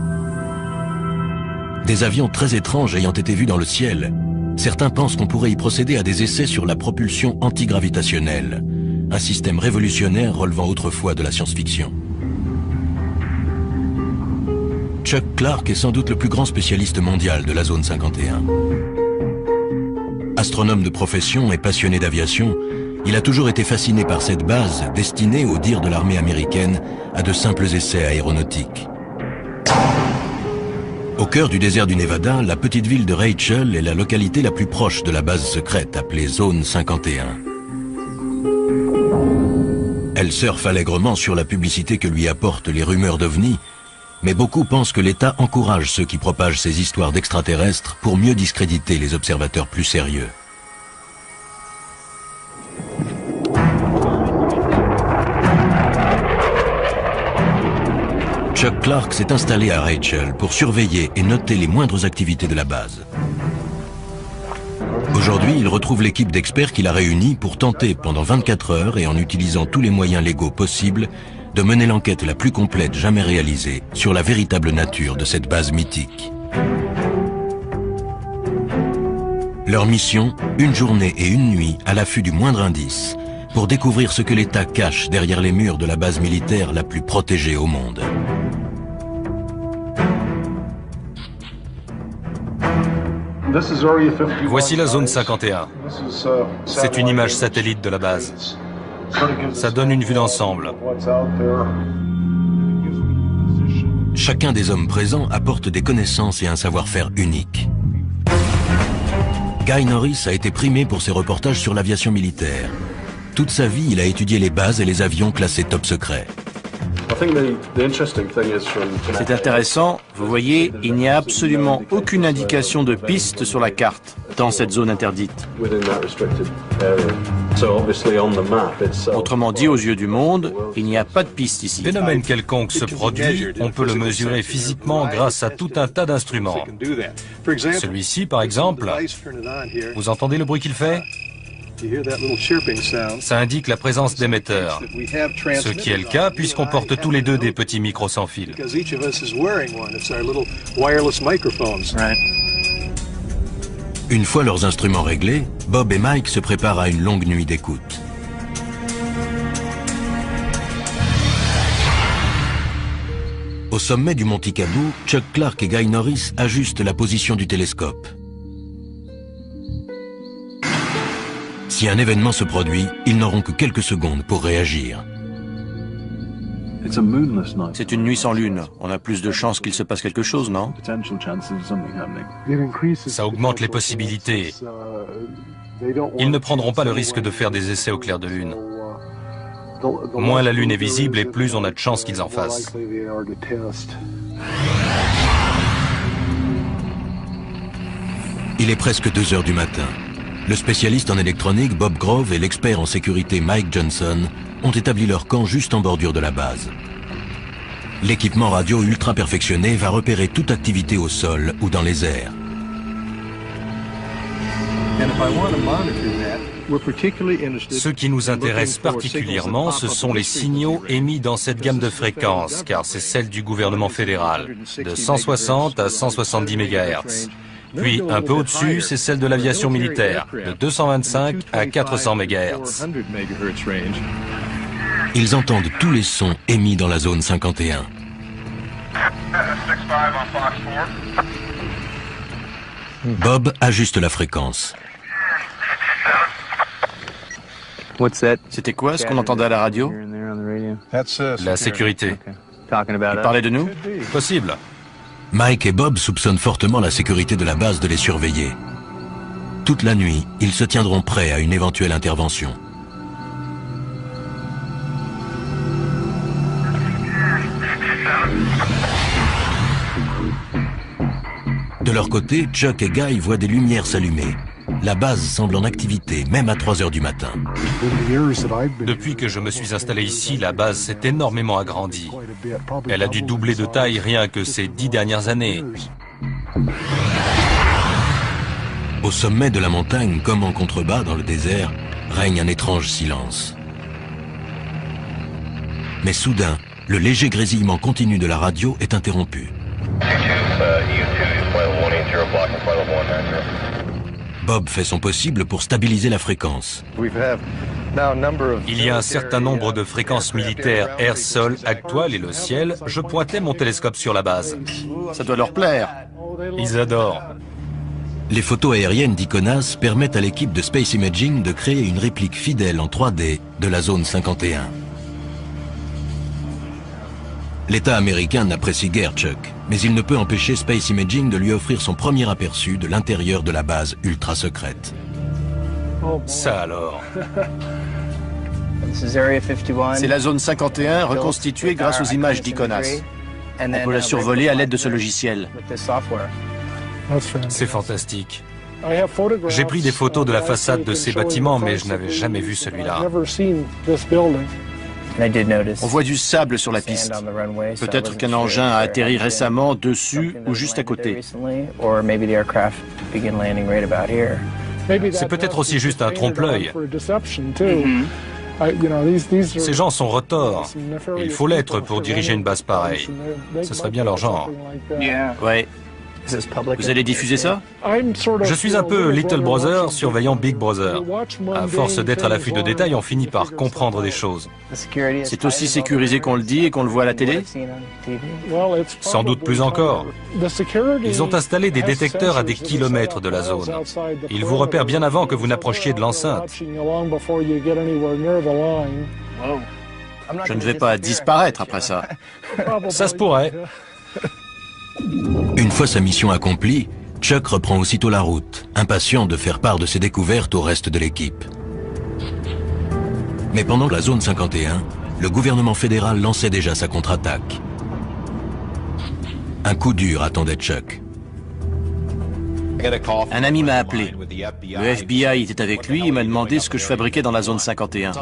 Des avions très étranges ayant été vus dans le ciel, certains pensent qu'on pourrait y procéder à des essais sur la propulsion antigravitationnelle, un système révolutionnaire relevant autrefois de la science-fiction. Chuck Clark est sans doute le plus grand spécialiste mondial de la zone 51. Astronome de profession et passionné d'aviation, il a toujours été fasciné par cette base destinée, au dire de l'armée américaine, à de simples essais aéronautiques. Au cœur du désert du Nevada, la petite ville de Rachel est la localité la plus proche de la base secrète appelée Zone 51. Elle surfe allègrement sur la publicité que lui apportent les rumeurs d'OVNI, mais beaucoup pensent que l'État encourage ceux qui propagent ces histoires d'extraterrestres pour mieux discréditer les observateurs plus sérieux. Chuck Clark s'est installé à Rachel pour surveiller et noter les moindres activités de la base. Aujourd'hui, il retrouve l'équipe d'experts qu'il a réunie pour tenter pendant 24 heures et en utilisant tous les moyens légaux possibles de mener l'enquête la plus complète jamais réalisée sur la véritable nature de cette base mythique. Leur mission, une journée et une nuit à l'affût du moindre indice, pour découvrir ce que l'État cache derrière les murs de la base militaire la plus protégée au monde. Voici la zone 51. C'est une image satellite de la base. Ça donne une vue d'ensemble. Chacun des hommes présents apporte des connaissances et un savoir-faire unique. Guy Norris a été primé pour ses reportages sur l'aviation militaire. Toute sa vie, il a étudié les bases et les avions classés top secret. C'est intéressant, vous voyez, il n'y a absolument aucune indication de piste sur la carte dans cette zone interdite. Autrement dit, aux yeux du monde, il n'y a pas de piste ici. Phénomène quelconque se produit, on peut le mesurer physiquement grâce à tout un tas d'instruments. Celui-ci, par exemple, vous entendez le bruit qu'il fait ? Ça indique la présence d'émetteurs, ce qui est le cas puisqu'on porte tous les deux des petits micros sans fil. Une fois leurs instruments réglés, Bob et Mike se préparent à une longue nuit d'écoute. Au sommet du Mont Ticaboo, Chuck Clark et Guy Norris ajustent la position du télescope. Si un événement se produit, ils n'auront que quelques secondes pour réagir. C'est une nuit sans lune. On a plus de chances qu'il se passe quelque chose, non? Ça augmente les possibilités. Ils ne prendront pas le risque de faire des essais au clair de lune. Moins la lune est visible et plus on a de chances qu'ils en fassent. Il est presque 2 heures du matin. Le spécialiste en électronique Bob Grove et l'expert en sécurité Mike Johnson ont établi leur camp juste en bordure de la base. L'équipement radio ultra perfectionné va repérer toute activité au sol ou dans les airs. Ce qui nous intéresse particulièrement, ce sont les signaux émis dans cette gamme de fréquences, car c'est celle du gouvernement fédéral, de 160 à 170 MHz. Puis, un peu au-dessus, c'est celle de l'aviation militaire, de 225 à 400 MHz. Ils entendent tous les sons émis dans la zone 51. Bob ajuste la fréquence. C'était quoi ce qu'on entendait à la radio? La sécurité. Il parlait de nous? Possible. Mike et Bob soupçonnent fortement la sécurité de la base de les surveiller. Toute la nuit, ils se tiendront prêts à une éventuelle intervention. De leur côté, Chuck et Guy voient des lumières s'allumer. La base semble en activité, même à 3 heures du matin. Depuis que je me suis installé ici, la base s'est énormément agrandie. Elle a dû doubler de taille rien que ces 10 dernières années. Au sommet de la montagne, comme en contrebas dans le désert, règne un étrange silence. Mais soudain, le léger grésillement continu de la radio est interrompu. Bob fait son possible pour stabiliser la fréquence. Il y a un certain nombre de fréquences militaires air-sol actuelles et le ciel. Je pointais mon télescope sur la base. Ça doit leur plaire. Ils adorent. Les photos aériennes d'ICONAS permettent à l'équipe de Space Imaging de créer une réplique fidèle en 3D de la zone 51. L'État américain n'apprécie guère Chuck, mais il ne peut empêcher Space Imaging de lui offrir son premier aperçu de l'intérieur de la base ultra secrète. Ça alors. C'est la zone 51 reconstituée grâce aux images d'ICONAS. On peut la survoler à l'aide de ce logiciel. C'est fantastique. J'ai pris des photos de la façade de ces bâtiments, mais je n'avais jamais vu celui-là. On voit du sable sur la piste. Peut-être qu'un engin a atterri récemment dessus ou juste à côté. C'est peut-être aussi juste un trompe-l'œil. Ces gens sont retors. Il faut l'être pour diriger une base pareille. Ce serait bien leur genre. Ouais. Vous allez diffuser ça? Je suis un peu Little Brother surveillant Big Brother. À force d'être à l'affût de détails, on finit par comprendre des choses. C'est aussi sécurisé qu'on le dit et qu'on le voit à la télé? Sans doute plus encore. Ils ont installé des détecteurs à des kilomètres de la zone. Ils vous repèrent bien avant que vous n'approchiez de l'enceinte. Je ne vais pas disparaître après ça. Ça se pourrait. Une fois sa mission accomplie, Chuck reprend aussitôt la route, impatient de faire part de ses découvertes au reste de l'équipe. Mais pendant la zone 51, le gouvernement fédéral lançait déjà sa contre-attaque. Un coup dur attendait Chuck. Un ami m'a appelé. Le FBI était avec lui et m'a demandé ce que je fabriquais dans la zone 51.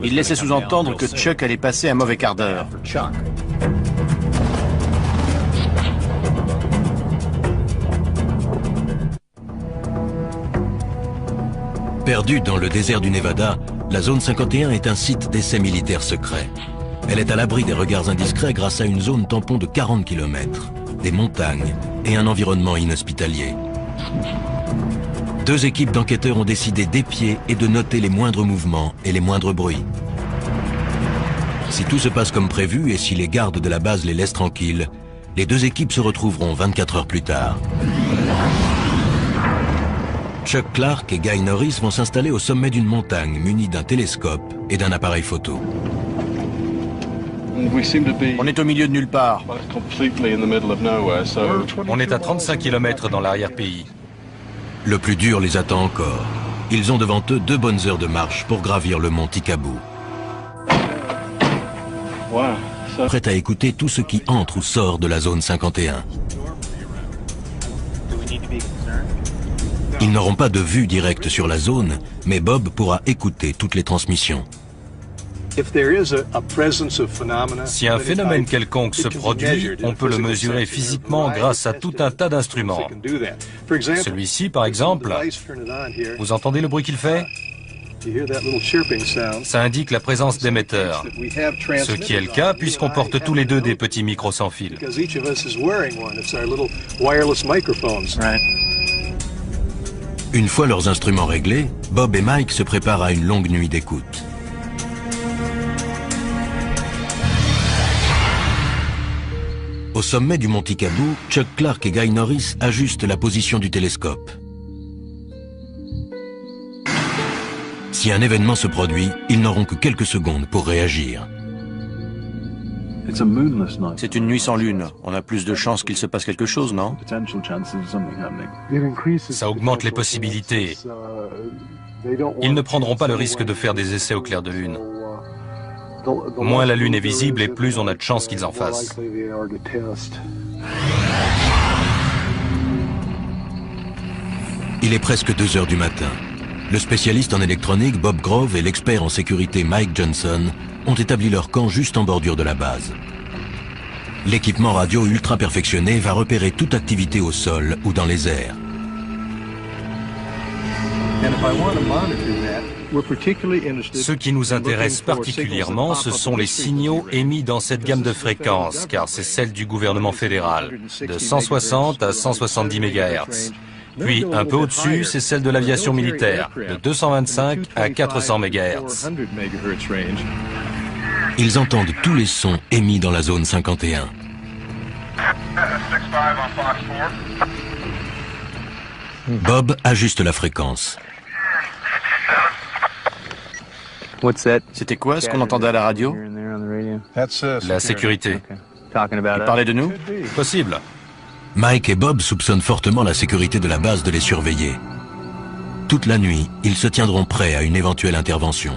Il laissait sous-entendre que Chuck allait passer un mauvais quart d'heure. Perdue dans le désert du Nevada, la zone 51 est un site d'essai militaire secret. Elle est à l'abri des regards indiscrets grâce à une zone tampon de 40 km, des montagnes et un environnement inhospitalier. Deux équipes d'enquêteurs ont décidé d'épier et de noter les moindres mouvements et les moindres bruits. Si tout se passe comme prévu et si les gardes de la base les laissent tranquilles, les deux équipes se retrouveront 24 heures plus tard. Chuck Clark et Guy Norris vont s'installer au sommet d'une montagne munis d'un télescope et d'un appareil photo. On est au milieu de nulle part. On est à 35 km dans l'arrière-pays. Le plus dur les attend encore. Ils ont devant eux 2 bonnes heures de marche pour gravir le mont Tikabou. Prêt à écouter tout ce qui entre ou sort de la zone 51. Ils n'auront pas de vue directe sur la zone, mais Bob pourra écouter toutes les transmissions. Si un phénomène quelconque se produit, on peut le mesurer physiquement grâce à tout un tas d'instruments. Celui-ci, par exemple, vous entendez le bruit qu'il fait? Ça indique la présence d'émetteurs, ce qui est le cas puisqu'on porte tous les deux des petits micros sans fil. Une fois leurs instruments réglés, Bob et Mike se préparent à une longue nuit d'écoute. Au sommet du mont Tikabou, Chuck Clark et Guy Norris ajustent la position du télescope. Si un événement se produit, ils n'auront que quelques secondes pour réagir. C'est une nuit sans lune. On a plus de chances qu'il se passe quelque chose, non? Ça augmente les possibilités. Ils ne prendront pas le risque de faire des essais au clair de lune. Moins la lune est visible et plus on a de chances qu'ils en fassent. Il est presque 2 heures du matin. Le spécialiste en électronique Bob Grove et l'expert en sécurité Mike Johnson ont établi leur camp juste en bordure de la base. L'équipement radio ultra perfectionné va repérer toute activité au sol ou dans les airs. Ce qui nous intéresse particulièrement, ce sont les signaux émis dans cette gamme de fréquences, car c'est celle du gouvernement fédéral, de 160 à 170 MHz. Puis, un peu au-dessus, c'est celle de l'aviation militaire, de 225 à 400 MHz. Ils entendent tous les sons émis dans la zone 51. Bob ajuste la fréquence. C'était quoi ce qu'on entendait à la radio? La sécurité. Il parlait de nous? Possible. Mike et Bob soupçonnent fortement la sécurité de la base de les surveiller. Toute la nuit, ils se tiendront prêts à une éventuelle intervention.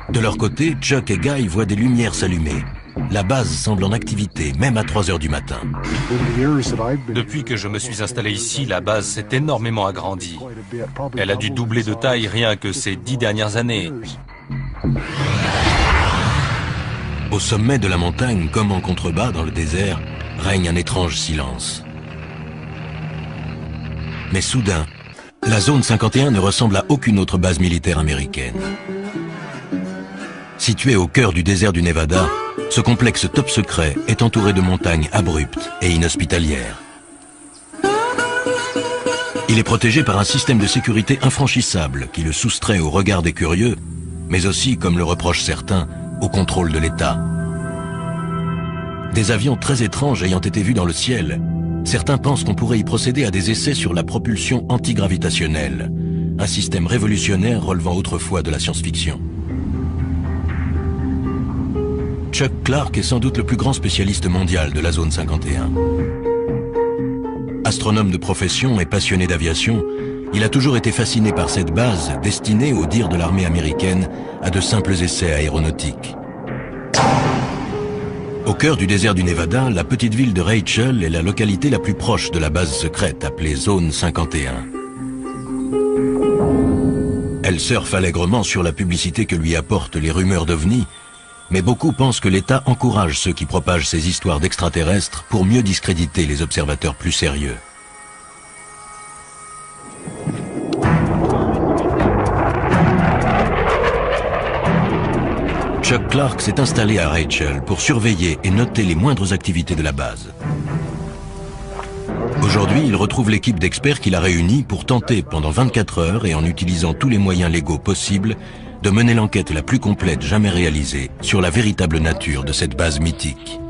De leur côté, Chuck et Guy voient des lumières s'allumer. La base semble en activité, même à 3 heures du matin. Depuis que je me suis installé ici, la base s'est énormément agrandie. Elle a dû doubler de taille rien que ces 10 dernières années. Au sommet de la montagne, comme en contrebas dans le désert, règne un étrange silence. Mais soudain, la zone 51 ne ressemble à aucune autre base militaire américaine. Situé au cœur du désert du Nevada, ce complexe top secret est entouré de montagnes abruptes et inhospitalières. Il est protégé par un système de sécurité infranchissable qui le soustrait au regard des curieux, mais aussi, comme le reprochent certains, au contrôle de l'État. Des avions très étranges ayant été vus dans le ciel, certains pensent qu'on pourrait y procéder à des essais sur la propulsion antigravitationnelle, un système révolutionnaire relevant autrefois de la science-fiction. Chuck Clark est sans doute le plus grand spécialiste mondial de la zone 51. Astronome de profession et passionné d'aviation, il a toujours été fasciné par cette base destinée, au dire de l'armée américaine, à de simples essais aéronautiques. Au cœur du désert du Nevada, la petite ville de Rachel est la localité la plus proche de la base secrète appelée Zone 51. Elle surfe allègrement sur la publicité que lui apportent les rumeurs d'OVNI, mais beaucoup pensent que l'État encourage ceux qui propagent ces histoires d'extraterrestres pour mieux discréditer les observateurs plus sérieux. Chuck Clark s'est installé à Rachel pour surveiller et noter les moindres activités de la base. Aujourd'hui, il retrouve l'équipe d'experts qu'il a réunie pour tenter pendant 24 heures et en utilisant tous les moyens légaux possibles de mener l'enquête la plus complète jamais réalisée sur la véritable nature de cette base mythique.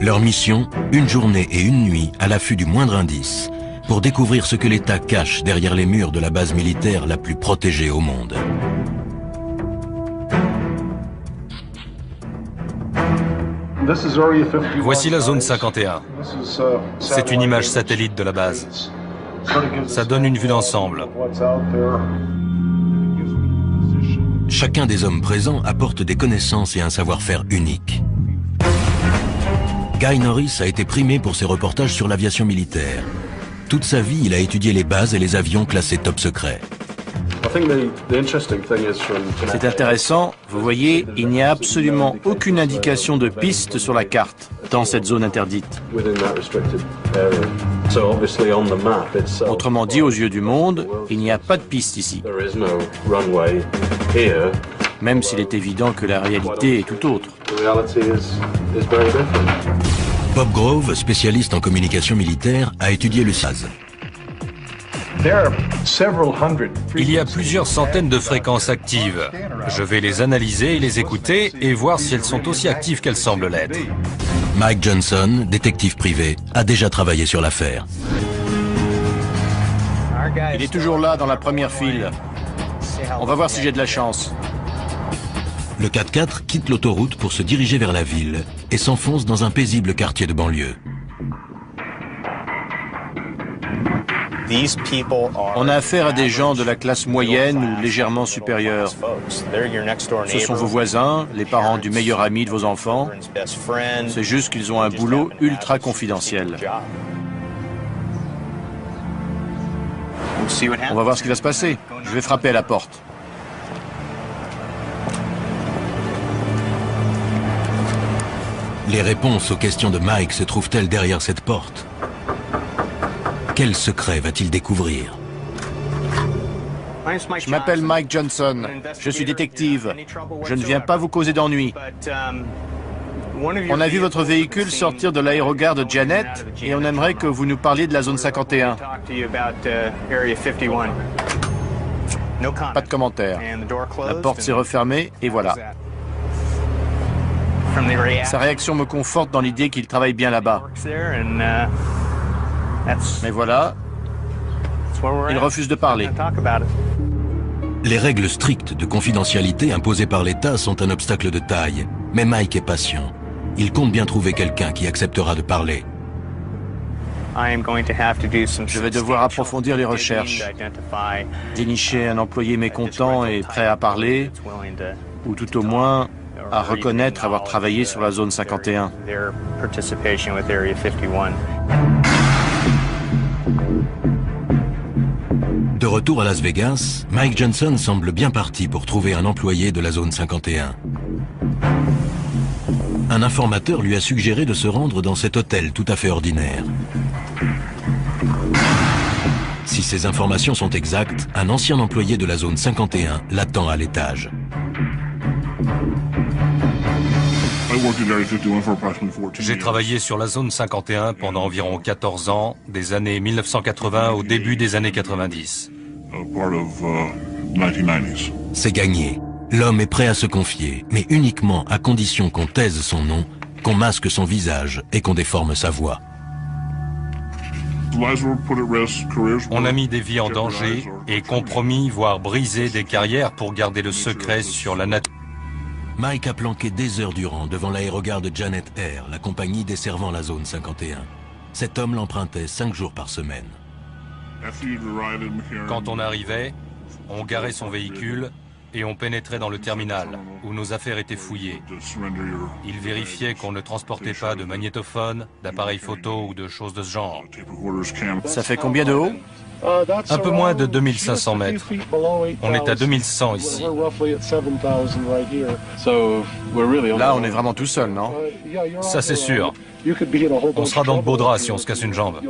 Leur mission, une journée et une nuit à l'affût du moindre indice, pour découvrir ce que l'État cache derrière les murs de la base militaire la plus protégée au monde. Voici la zone 51. C'est une image satellite de la base. Ça donne une vue d'ensemble. Chacun des hommes présents apporte des connaissances et un savoir-faire unique. Guy Norris a été primé pour ses reportages sur l'aviation militaire. Toute sa vie, il a étudié les bases et les avions classés top secret. C'est intéressant, vous voyez, il n'y a absolument aucune indication de piste sur la carte dans cette zone interdite. Autrement dit, aux yeux du monde, il n'y a pas de piste ici. Même s'il est évident que la réalité est tout autre. Bob Grove, spécialiste en communication militaire, a étudié le SAZ. Il y a plusieurs centaines de fréquences actives. Je vais les analyser et les écouter et voir si elles sont aussi actives qu'elles semblent l'être. Mike Johnson, détective privé, a déjà travaillé sur l'affaire. Il est toujours là, dans la première file. On va voir si j'ai de la chance. Le 4x4 quitte l'autoroute pour se diriger vers la ville et s'enfonce dans un paisible quartier de banlieue. On a affaire à des gens de la classe moyenne ou légèrement supérieure. Ce sont vos voisins, les parents du meilleur ami de vos enfants. C'est juste qu'ils ont un boulot ultra confidentiel. On va voir ce qui va se passer. Je vais frapper à la porte. Les réponses aux questions de Mike se trouvent-elles derrière cette porte? Quel secret va-t-il découvrir? Je m'appelle Mike Johnson. Je suis détective. Je ne viens pas vous causer d'ennuis. On a vu votre véhicule sortir de l'aérogare de Janet et on aimerait que vous nous parliez de la zone 51. Pas de commentaire. La porte s'est refermée et voilà. Sa réaction me conforte dans l'idée qu'il travaille bien là-bas. Mais voilà, il refuse de parler. Les règles strictes de confidentialité imposées par l'État sont un obstacle de taille, mais Mike est patient. Il compte bien trouver quelqu'un qui acceptera de parler. Je vais devoir approfondir les recherches, dénicher un employé mécontent et prêt à parler, ou tout au moins à reconnaître avoir travaillé sur la zone 51. De retour à Las Vegas, Mike Johnson semble bien parti pour trouver un employé de la zone 51. Un informateur lui a suggéré de se rendre dans cet hôtel tout à fait ordinaire. Si ces informations sont exactes, un ancien employé de la zone 51 l'attend à l'étage. J'ai travaillé sur la zone 51 pendant environ 14 ans, des années 1980 au début des années 90. C'est gagné. L'homme est prêt à se confier, mais uniquement à condition qu'on taise son nom, qu'on masque son visage et qu'on déforme sa voix. On a mis des vies en danger et compromis, voire brisé des carrières pour garder le secret sur la nature. Mike a planqué des heures durant devant l'aérogare de Janet Air, la compagnie desservant la zone 51. Cet homme l'empruntait 5 jours par semaine. Quand on arrivait, on garait son véhicule et on pénétrait dans le terminal, où nos affaires étaient fouillées. Il vérifiait qu'on ne transportait pas de magnétophone, d'appareils photo ou de choses de ce genre. Ça fait combien de haut? Un peu moins de 2500 mètres. On est à 2100 ici. Là, on est vraiment tout seul, non? Ça, c'est sûr. On sera dans le beau drap si on se casse une jambe.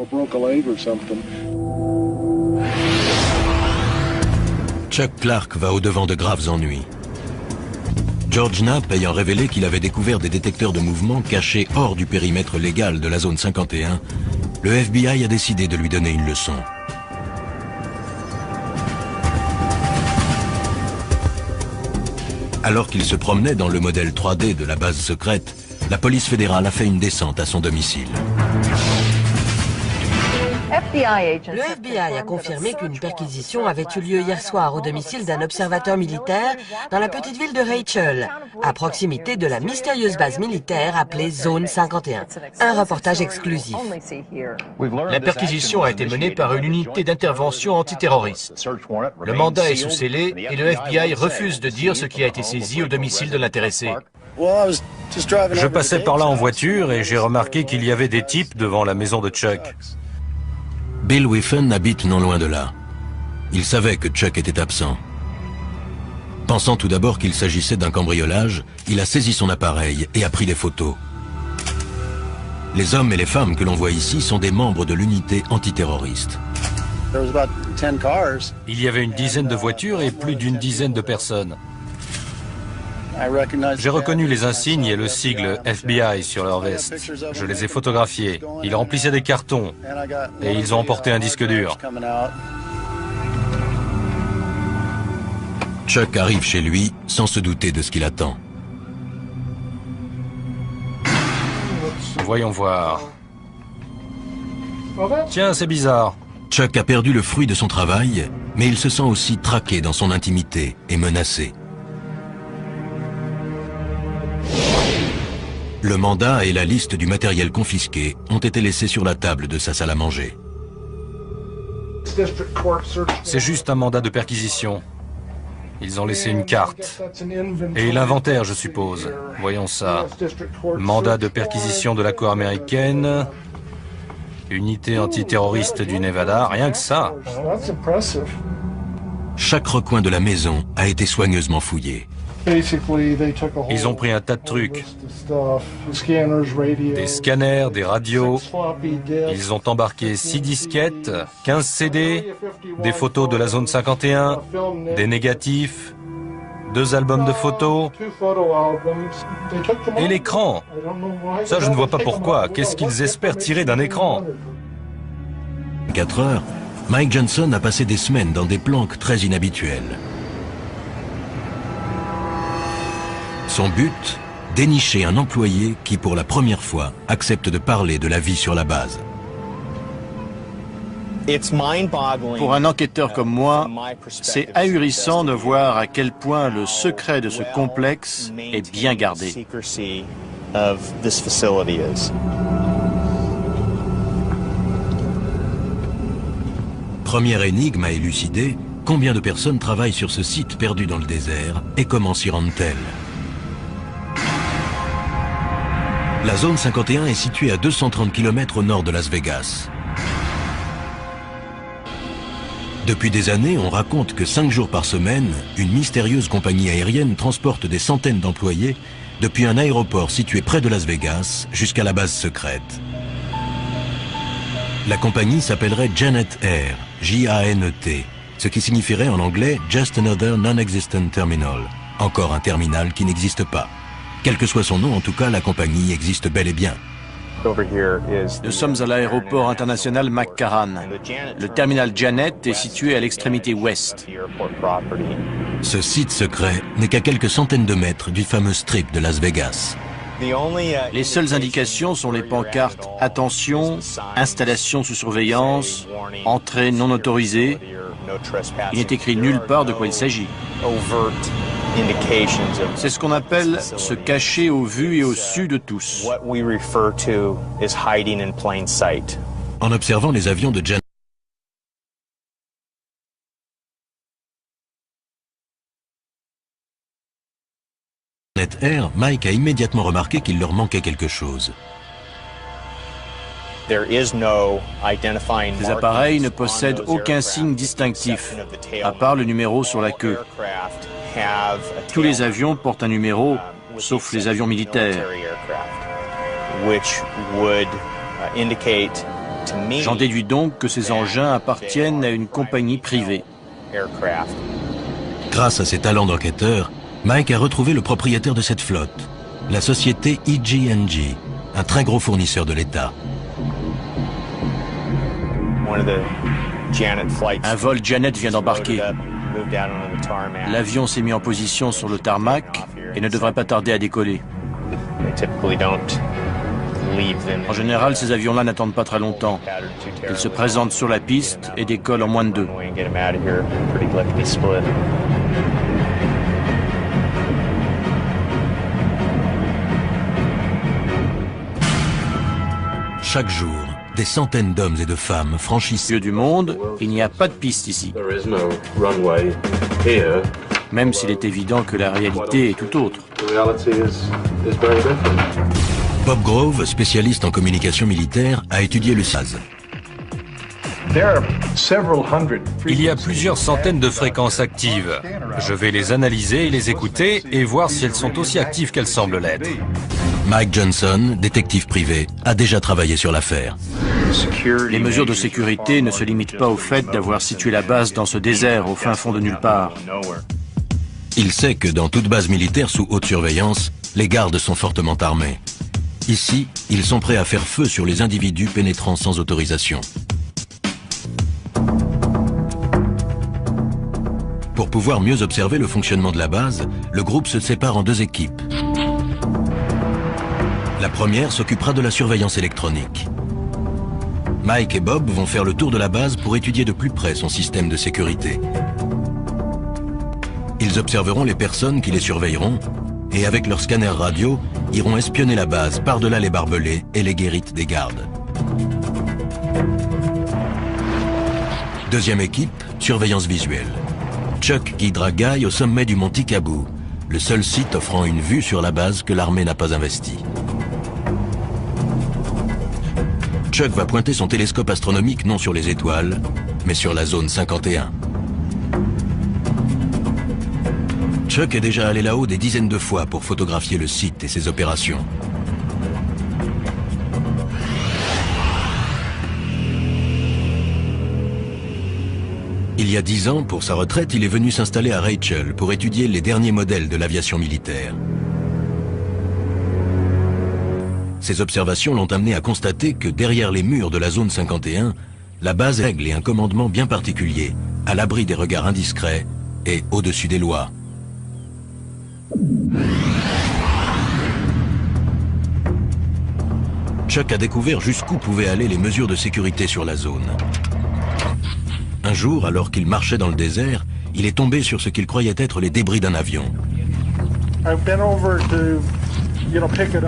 Chuck Clark va au-devant de graves ennuis. George Knapp ayant révélé qu'il avait découvert des détecteurs de mouvement cachés hors du périmètre légal de la zone 51, le FBI a décidé de lui donner une leçon. Alors qu'il se promenait dans le modèle 3D de la base secrète, la police fédérale a fait une descente à son domicile. Le FBI a confirmé qu'une perquisition avait eu lieu hier soir au domicile d'un observateur militaire dans la petite ville de Rachel, à proximité de la mystérieuse base militaire appelée Zone 51. Un reportage exclusif. La perquisition a été menée par une unité d'intervention antiterroriste. Le mandat est sous scellé et le FBI refuse de dire ce qui a été saisi au domicile de l'intéressé. Je passais par là en voiture et j'ai remarqué qu'il y avait des types devant la maison de Chuck. Bill Whiffen habite non loin de là. Il savait que Chuck était absent. Pensant tout d'abord qu'il s'agissait d'un cambriolage, il a saisi son appareil et a pris des photos. Les hommes et les femmes que l'on voit ici sont des membres de l'unité antiterroriste. Il y avait une dizaine de voitures et plus d'une dizaine de personnes. J'ai reconnu les insignes et le sigle FBI sur leur veste. Je les ai photographiés. Ils remplissaient des cartons et ils ont emporté un disque dur. Chuck arrive chez lui sans se douter de ce qu'il attend. Voyons voir. Tiens, c'est bizarre. Chuck a perdu le fruit de son travail, mais il se sent aussi traqué dans son intimité et menacé. Le mandat et la liste du matériel confisqué ont été laissés sur la table de sa salle à manger. C'est juste un mandat de perquisition. Ils ont laissé une carte. Et l'inventaire, je suppose. Voyons ça. Mandat de perquisition de la Cour américaine. Unité antiterroriste du Nevada. Rien que ça. Chaque recoin de la maison a été soigneusement fouillé. Ils ont pris un tas de trucs. Des scanners, des radios. Ils ont embarqué 6 disquettes, 15 CD, des photos de la zone 51, des négatifs, 2 albums de photos et l'écran. Ça, je ne vois pas pourquoi. Qu'est-ce qu'ils espèrent tirer d'un écran? 4 heures, Mike Johnson a passé des semaines dans des planques très inhabituelles. Son but, dénicher un employé qui, pour la première fois, accepte de parler de la vie sur la base. Pour un enquêteur comme moi, c'est ahurissant de voir à quel point le secret de ce complexe est bien gardé. Première énigme à élucider, combien de personnes travaillent sur ce site perdu dans le désert et comment s'y rendent-elles? La zone 51 est située à 230 km au nord de Las Vegas. Depuis des années, on raconte que 5 jours par semaine, une mystérieuse compagnie aérienne transporte des centaines d'employés depuis un aéroport situé près de Las Vegas jusqu'à la base secrète. La compagnie s'appellerait Janet Air, J-A-N-E-T, ce qui signifierait en anglais « Just Another Non-Existent Terminal », encore un terminal qui n'existe pas. Quel que soit son nom, en tout cas, la compagnie existe bel et bien. Nous sommes à l'aéroport international McCarran. Le terminal Janet est situé à l'extrémité ouest. Ce site secret n'est qu'à quelques centaines de mètres du fameux strip de Las Vegas. Les seules indications sont les pancartes « Attention »,« Installation sous surveillance »,« Entrée non autorisée ». Il n'est écrit nulle part de quoi il s'agit. C'est ce qu'on appelle se cacher au vu et au su de tous. En observant les avions de Janet Air, Mike a immédiatement remarqué qu'il leur manquait quelque chose. Ces appareils ne possèdent aucun signe distinctif, à part le numéro sur la queue. Tous les avions portent un numéro, sauf les avions militaires. J'en déduis donc que ces engins appartiennent à une compagnie privée. Grâce à ses talents d'enquêteur, Mike a retrouvé le propriétaire de cette flotte, la société EG&G, un très gros fournisseur de l'État. Un vol Janet vient d'embarquer. L'avion s'est mis en position sur le tarmac et ne devrait pas tarder à décoller. En général, ces avions-là n'attendent pas très longtemps. Ils se présentent sur la piste et décollent en moins de 2. Chaque jour, des centaines d'hommes et de femmes franchissent Yeux du monde, il n'y a pas de piste ici. Même s'il est évident que la réalité est tout autre. Bob Grove, spécialiste en communication militaire, a étudié le SAS. Il y a plusieurs centaines de fréquences actives. Je vais les analyser et les écouter et voir si elles sont aussi actives qu'elles semblent l'être. Mike Johnson, détective privé, a déjà travaillé sur l'affaire. Les mesures de sécurité ne se limitent pas au fait d'avoir situé la base dans ce désert au fin fond de nulle part. Il sait que dans toute base militaire sous haute surveillance, les gardes sont fortement armés. Ici, ils sont prêts à faire feu sur les individus pénétrant sans autorisation. Pour pouvoir mieux observer le fonctionnement de la base, le groupe se sépare en 2 équipes. La première s'occupera de la surveillance électronique. Mike et Bob vont faire le tour de la base pour étudier de plus près son système de sécurité. Ils observeront les personnes qui les surveilleront et avec leur scanner radio, iront espionner la base par-delà les barbelés et les guérites des gardes. Deuxième équipe, surveillance visuelle. Chuck guidera Guy au sommet du mont Tikaboo, le seul site offrant une vue sur la base que l'armée n'a pas investie. Chuck va pointer son télescope astronomique non sur les étoiles, mais sur la zone 51. Chuck est déjà allé là-haut des dizaines de fois pour photographier le site et ses opérations. Il y a 10 ans, pour sa retraite, il est venu s'installer à Rachel pour étudier les derniers modèles de l'aviation militaire. Ces observations l'ont amené à constater que derrière les murs de la zone 51, la base règle et un commandement bien particulier, à l'abri des regards indiscrets et au-dessus des lois. Chuck a découvert jusqu'où pouvaient aller les mesures de sécurité sur la zone. Un jour, alors qu'il marchait dans le désert, il est tombé sur ce qu'il croyait être les débris d'un avion.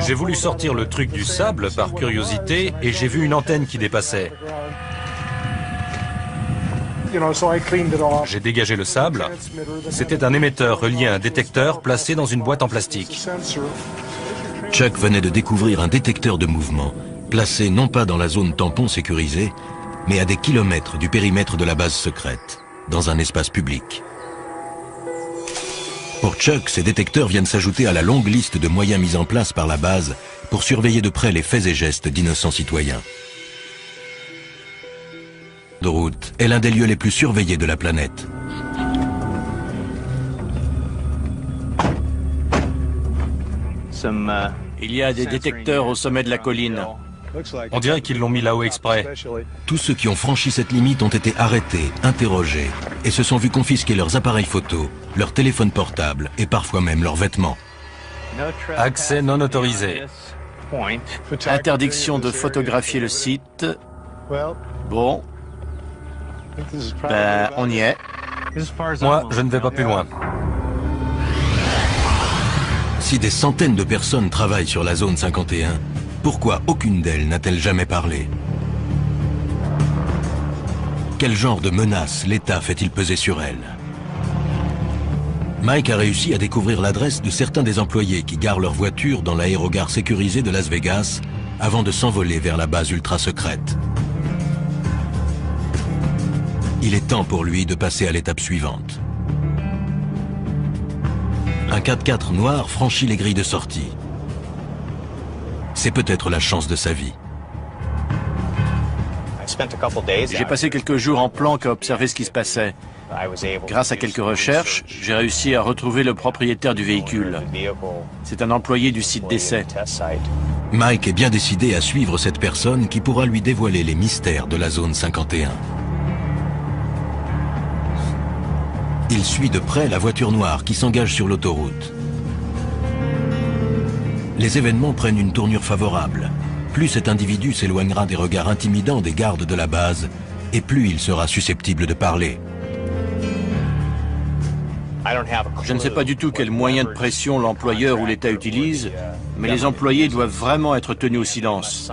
J'ai voulu sortir le truc du sable par curiosité et j'ai vu une antenne qui dépassait. J'ai dégagé le sable. C'était un émetteur relié à un détecteur placé dans une boîte en plastique. Chuck venait de découvrir un détecteur de mouvement, placé non pas dans la zone tampon sécurisée, mais à des kilomètres du périmètre de la base secrète, dans un espace public. Pour Chuck, ces détecteurs viennent s'ajouter à la longue liste de moyens mis en place par la base pour surveiller de près les faits et gestes d'innocents citoyens. L'autoroute est l'un des lieux les plus surveillés de la planète. Il y a des détecteurs au sommet de la colline. On dirait qu'ils l'ont mis là-haut exprès. Tous ceux qui ont franchi cette limite ont été arrêtés, interrogés et se sont vus confisquer leurs appareils photo, leurs téléphones portables et parfois même leurs vêtements. Accès non autorisé. Interdiction de photographier le site. Bon. Ben, on y est. Moi, je ne vais pas plus loin. Si des centaines de personnes travaillent sur la zone 51, pourquoi aucune d'elles n'a-t-elle jamais parlé? Quel genre de menace l'État fait-il peser sur elle? Mike a réussi à découvrir l'adresse de certains des employés qui garent leur voiture dans l'aérogare sécurisé de Las Vegas avant de s'envoler vers la base ultra secrète. Il est temps pour lui de passer à l'étape suivante. Un 4x4 noir franchit les grilles de sortie. C'est peut-être la chance de sa vie. J'ai passé quelques jours en planque à observer ce qui se passait. Grâce à quelques recherches, j'ai réussi à retrouver le propriétaire du véhicule. C'est un employé du site d'essai. Mike est bien décidé à suivre cette personne qui pourra lui dévoiler les mystères de la zone 51. Il suit de près la voiture noire qui s'engage sur l'autoroute. Les événements prennent une tournure favorable. Plus cet individu s'éloignera des regards intimidants des gardes de la base, et plus il sera susceptible de parler. Je ne sais pas du tout quel moyen de pression l'employeur ou l'État utilise, mais les employés doivent vraiment être tenus au silence.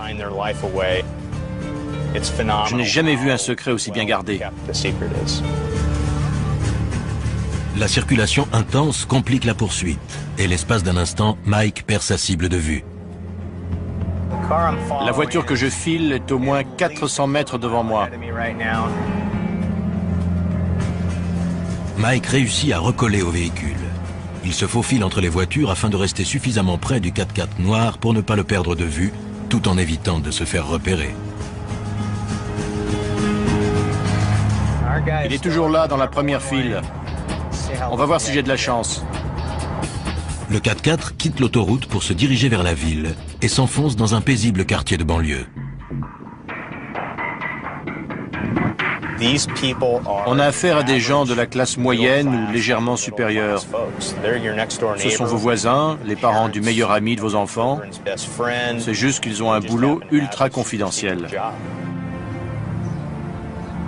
Je n'ai jamais vu un secret aussi bien gardé. La circulation intense complique la poursuite, et l'espace d'un instant, Mike perd sa cible de vue. La voiture que je file est au moins 400 mètres devant moi. Mike réussit à recoller au véhicule. Il se faufile entre les voitures afin de rester suffisamment près du 4x4 noir pour ne pas le perdre de vue, tout en évitant de se faire repérer. Il est toujours là dans la première file. On va voir si j'ai de la chance. Le 4x4 quitte l'autoroute pour se diriger vers la ville et s'enfonce dans un paisible quartier de banlieue. On a affaire à des gens de la classe moyenne ou légèrement supérieure. Ce sont vos voisins, les parents du meilleur ami de vos enfants. C'est juste qu'ils ont un boulot ultra confidentiel.